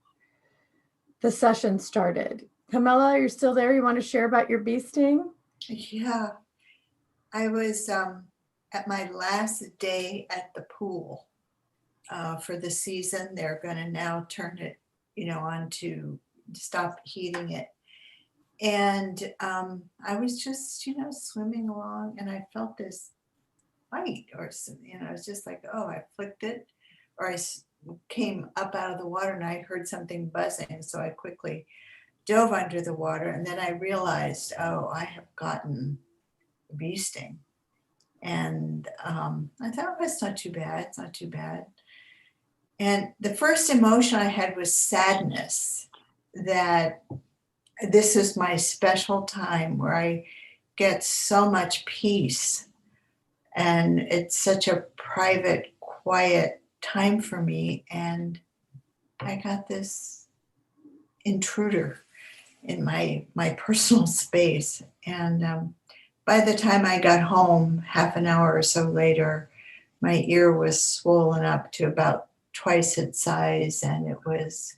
the session started. Pamela, you're still there? You want to share about your bee sting? Yeah, I was at my last day at the pool for the season. They're going to now turn it, on to stop heating it. And I was just, swimming along, and I felt this bite, or I was just like, oh, I flicked it, or I came up out of the water and I heard something buzzing. So I quickly dove under the water, and then I realized, oh, I have gotten a bee sting. And I thought, oh, it's not too bad. It's not too bad. And the first emotion I had was sadness, that this is my special time where I get so much peace. And it's such a private, quiet time for me. And I got this intruder. in my personal space. And by the time I got home, half an hour or so later, my ear was swollen up to about twice its size, and it was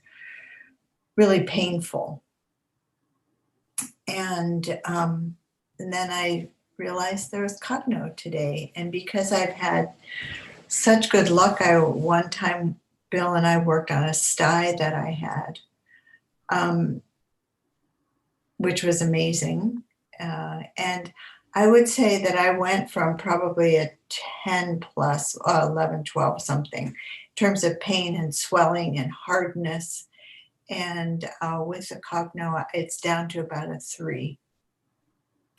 really painful. And then I realized there was Cogno today. And because I've had such good luck, one time Bill and I worked on a sty that I had, which was amazing. And I would say that I went from probably a 10 plus, 11, 12 something, in terms of pain and swelling and hardness. And with the Cogno, it's down to about a 3.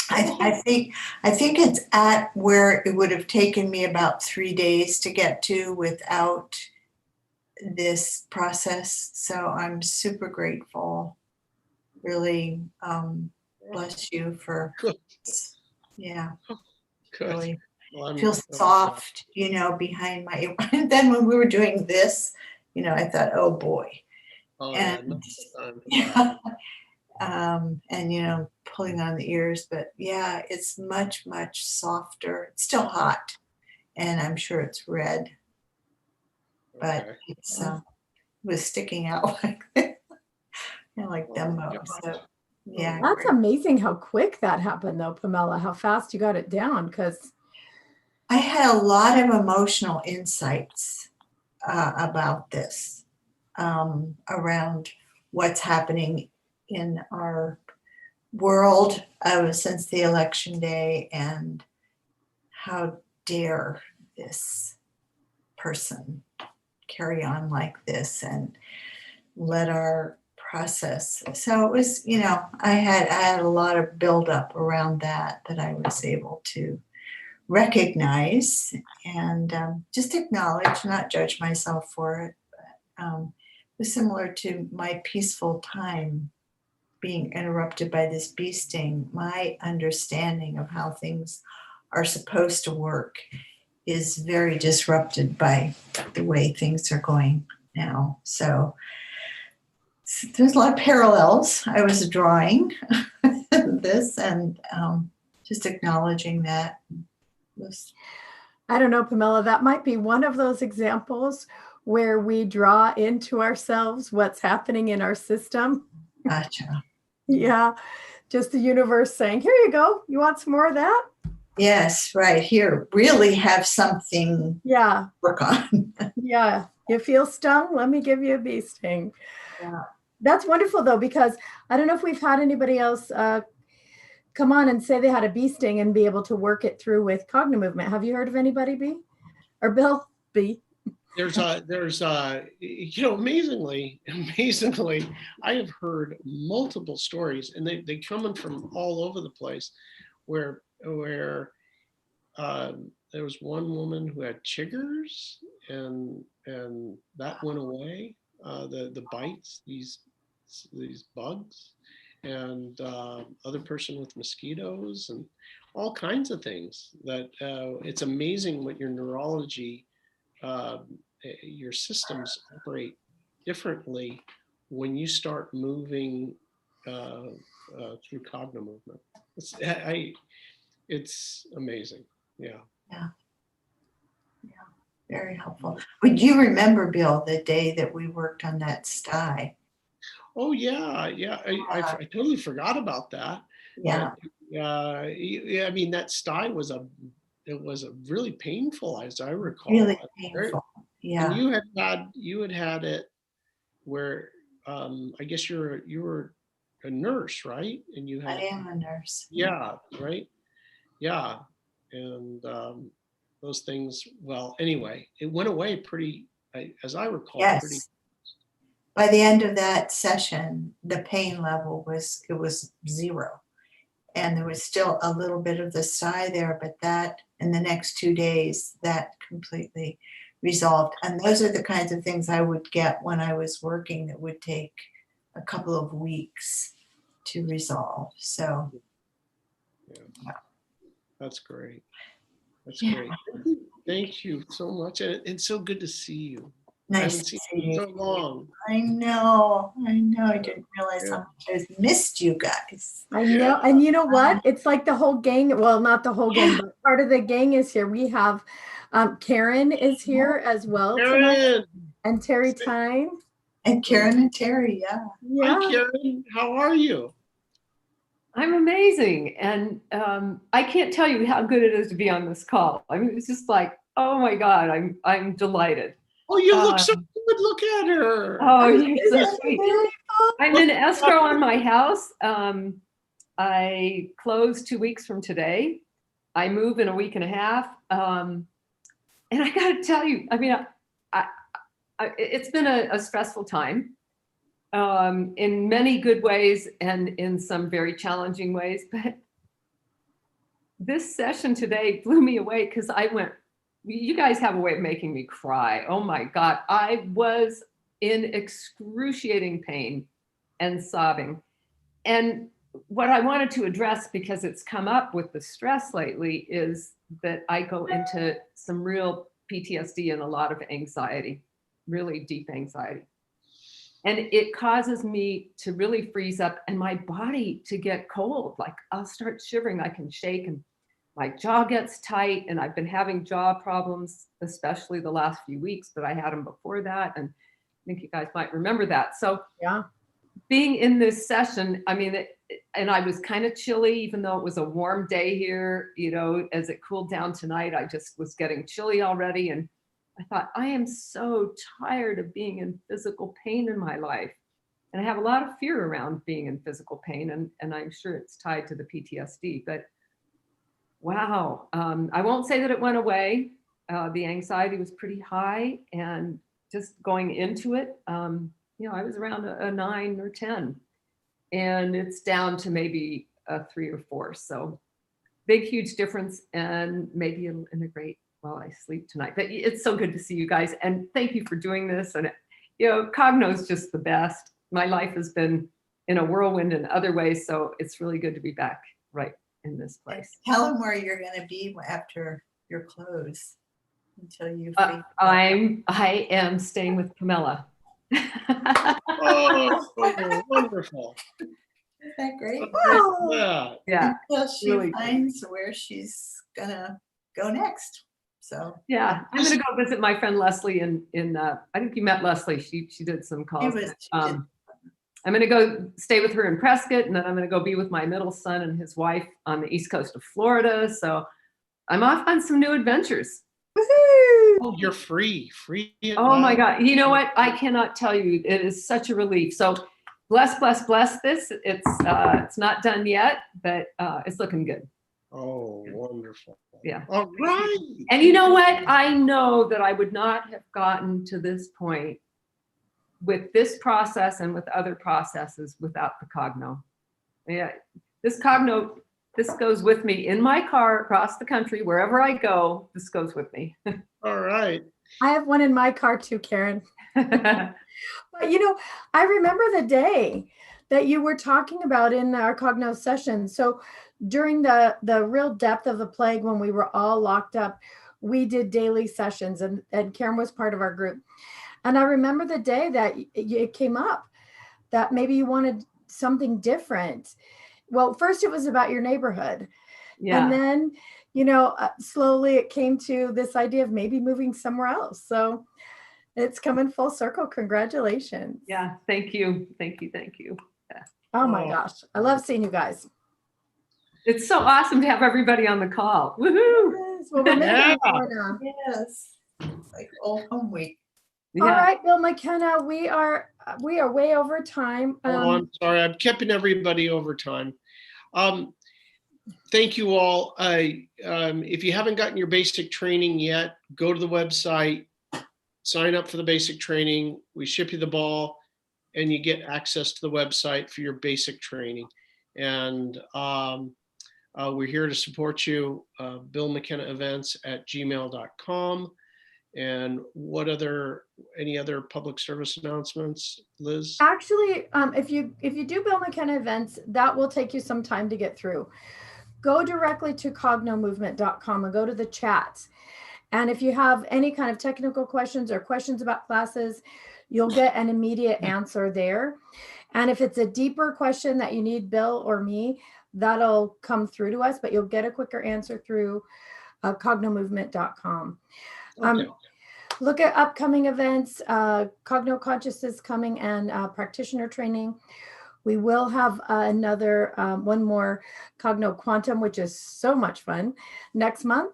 I think it's at where it would have taken me about 3 days to get to without this process. So I'm super grateful. Really, bless you for, Good. yeah, Good. really Well, feels soft, behind my. And then when we were doing this, I thought, oh boy. Oh, And yeah, and pulling on the ears, but yeah, it's much, much softer. It's still hot, and I'm sure it's red, but okay. it's it was sticking out like Dumbo. So yeah, That's great. amazing how quick that happened, though, Pamela, how fast you got it down. Because I had a lot of emotional insights about this, around what's happening in our world since the election day, and how dare this person carry on like this and let our process. So it was, I had a lot of buildup around that I was able to recognize and just acknowledge, not judge myself for it. But it was similar to my peaceful time being interrupted by this bee sting. My understanding of how things are supposed to work is very disrupted by the way things are going now. So there's a lot of parallels. I was drawing this and just acknowledging that. I don't know, Pamela, that might be one of those examples where we draw into ourselves what's happening in our system. Gotcha. Yeah, just the universe saying, here you go. You want some more of that? Yes, right here. Really have something Yeah. to work on. Yeah. You feel stung? Let me give you a bee sting. Yeah. That's wonderful, though, because I don't know if we've had anybody else come on and say they had a bee sting and be able to work it through with Cognomovement. Have you heard of anybody, Bee? Or Bill? Bee? There's amazingly, I have heard multiple stories, and they come in from all over the place, where there was one woman who had chiggers, and that went away. The bites, these bugs, and other person with mosquitoes, and all kinds of things. That it's amazing what your neurology, your systems operate differently when you start moving through Cognomovement. It's amazing. Yeah. Yeah. Very helpful. Would you remember, Bill, the day that we worked on that sty? Oh yeah. I totally forgot about that. Yeah. I mean, that sty was a really painful, as I recall. Really painful. Yeah. And you had had it where I guess you were a nurse, right? And you had. I am a nurse. Yeah. Right. Yeah. And those things. Well, anyway, it went away pretty, as I recall. Yes. Pretty. By the end of that session, the pain level was 0. And there was still a little bit of the sty there, but that in the next 2 days, that completely resolved. And those are the kinds of things I would get when I was working that would take a couple of weeks to resolve. So Yeah. That's great. That's Yeah. great. Thank you so much. And it's so good to see you. I Nice haven't to seen see you you. so long. I know. I didn't realize how much I missed you guys. I know. And you know what? It's like the whole gang. Well, not the whole gang, Yeah. but part of the gang is here. We have Karen is here as well tonight, Karen, and Terry Tyne. And Karen and Terry, yeah. hi Yeah. Karen, how are you? I'm amazing. And I can't tell you how good it is to be on this call. I mean, it's just like, oh my God, I'm delighted. Oh, you look so good. Look at her. Oh, you're so Isn't sweet. it? I'm in escrow on my house. I close 2 weeks from today. I move in a week and a half. And I got to tell you, I mean, it's been a stressful time in many good ways and in some very challenging ways. But this session today blew me away because I went, you guys have a way of making me cry. Oh my God. I was in excruciating pain and sobbing. And what I wanted to address, because it's come up with the stress lately, is that I go into some real PTSD and a lot of anxiety, really deep anxiety. And it causes me to really freeze up and my body to get cold. Like I'll start shivering, I can shake and my jaw gets tight, and I've been having jaw problems, especially the last few weeks, but I had them before that. And I think you guys might remember that. So Yeah. being in this session, I mean, and I was kind of chilly, even though it was a warm day here, you know, as it cooled down tonight, I just was getting chilly already. And I thought, I am so tired of being in physical pain in my life. And I have a lot of fear around being in physical pain. And I'm sure it's tied to the PTSD, but wow. I won't say that it went away. The anxiety was pretty high, and just going into it, you know, I was around a 9 or 10, and it's down to maybe a 3 or 4. So big, huge difference, and maybe in a great while I sleep tonight. But it's so good to see you guys, and thank you for doing this. And you know, Cogno's just the best. My life has been in a whirlwind in other ways, so it's really good to be back right in this place. Tell them where you're going to be after your close until you. I am staying with Camilla. Oh, wonderful. Isn't that great? Yeah. Yeah. Until she really finds where she's gonna go next. So Yeah, I'm gonna go visit my friend Leslie in I think you met Leslie. She did some calls. I'm gonna go stay with her in Prescott, and then I'm gonna go be with my middle son and his wife on the east coast of Florida. So I'm off on some new adventures. Oh, you're free. Oh my God. You know what? I cannot tell you. It is such a relief. So bless this. It's not done yet, but it's looking good. Oh, wonderful. Yeah. All right. And you know what? I know that I would not have gotten to this point with this process and with other processes without the Cogno. Yeah, this Cogno, this goes with me in my car across the country, wherever I go, this goes with me. All right. I have one in my car too, Karen. But you know, I remember the day that you were talking about in our Cogno session. So during the real depth of the plague, when we were all locked up, we did daily sessions, and Karen was part of our group. And I remember the day that it came up that maybe you wanted something different. Well, first it was about your neighborhood. Yeah. And then, you know, slowly it came to this idea of maybe moving somewhere else. So it's coming full circle. Congratulations. Yeah. Thank you. Thank you. Yeah. Oh my gosh. I love seeing you guys. It's so awesome to have everybody on the call. Woohoo. Yes. Well, we're making it more now. yes, it's like old home week. Yeah. All right, Bill McKenna, we are way over time. Oh, I'm sorry. I'm keeping everybody over time. Thank you all. If you haven't gotten your basic training yet, go to the website, sign up for the basic training. We ship you the ball, and you get access to the website for your basic training. And we're here to support you. Bill McKenna Events at gmail.com. And any other public service announcements, Liz? Actually, if you do Bill McKenna events, that will take you some time to get through. Go directly to cognomovement.com and go to the chats. And if you have any kind of technical questions or questions about classes, you'll get an immediate answer there. And if it's a deeper question that you need Bill or me, that'll come through to us, but you'll get a quicker answer through cognomovement.com. Okay. Look at upcoming events, Cogno Consciousness coming, and practitioner training. We will have another one more Cogno Quantum, which is so much fun, next month.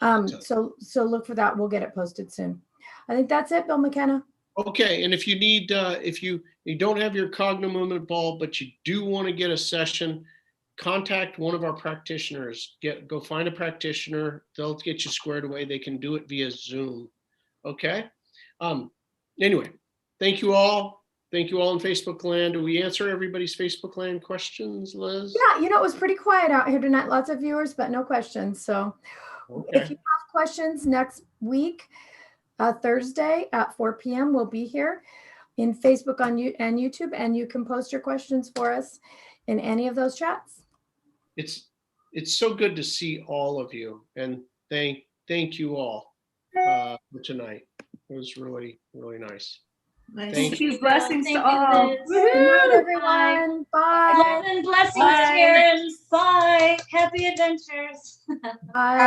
So look for that. We'll get it posted soon. I think that's it, Bill McKenna. Okay, and if you need, if you don't have your Cognomovement ball, but you do want to get a session, contact one of our practitioners. Go find a practitioner. They'll get you squared away. They can do it via Zoom. Okay. Anyway, thank you all. Thank you all in Facebook land. Do we answer everybody's Facebook land questions, Liz? Yeah, it was pretty quiet out here tonight. Lots of viewers, but no questions. So if you have questions next week, Thursday at 4 p.m. we'll be here in Facebook and YouTube, and you can post your questions for us in any of those chats. It's so good to see all of you, and thank you all for tonight. It was really, really nice. Nice. You. Blessings Thank to you, all. Liz. Good night, everyone. Bye. Love and blessings, Bye. Karen. Bye. Happy adventures. Bye.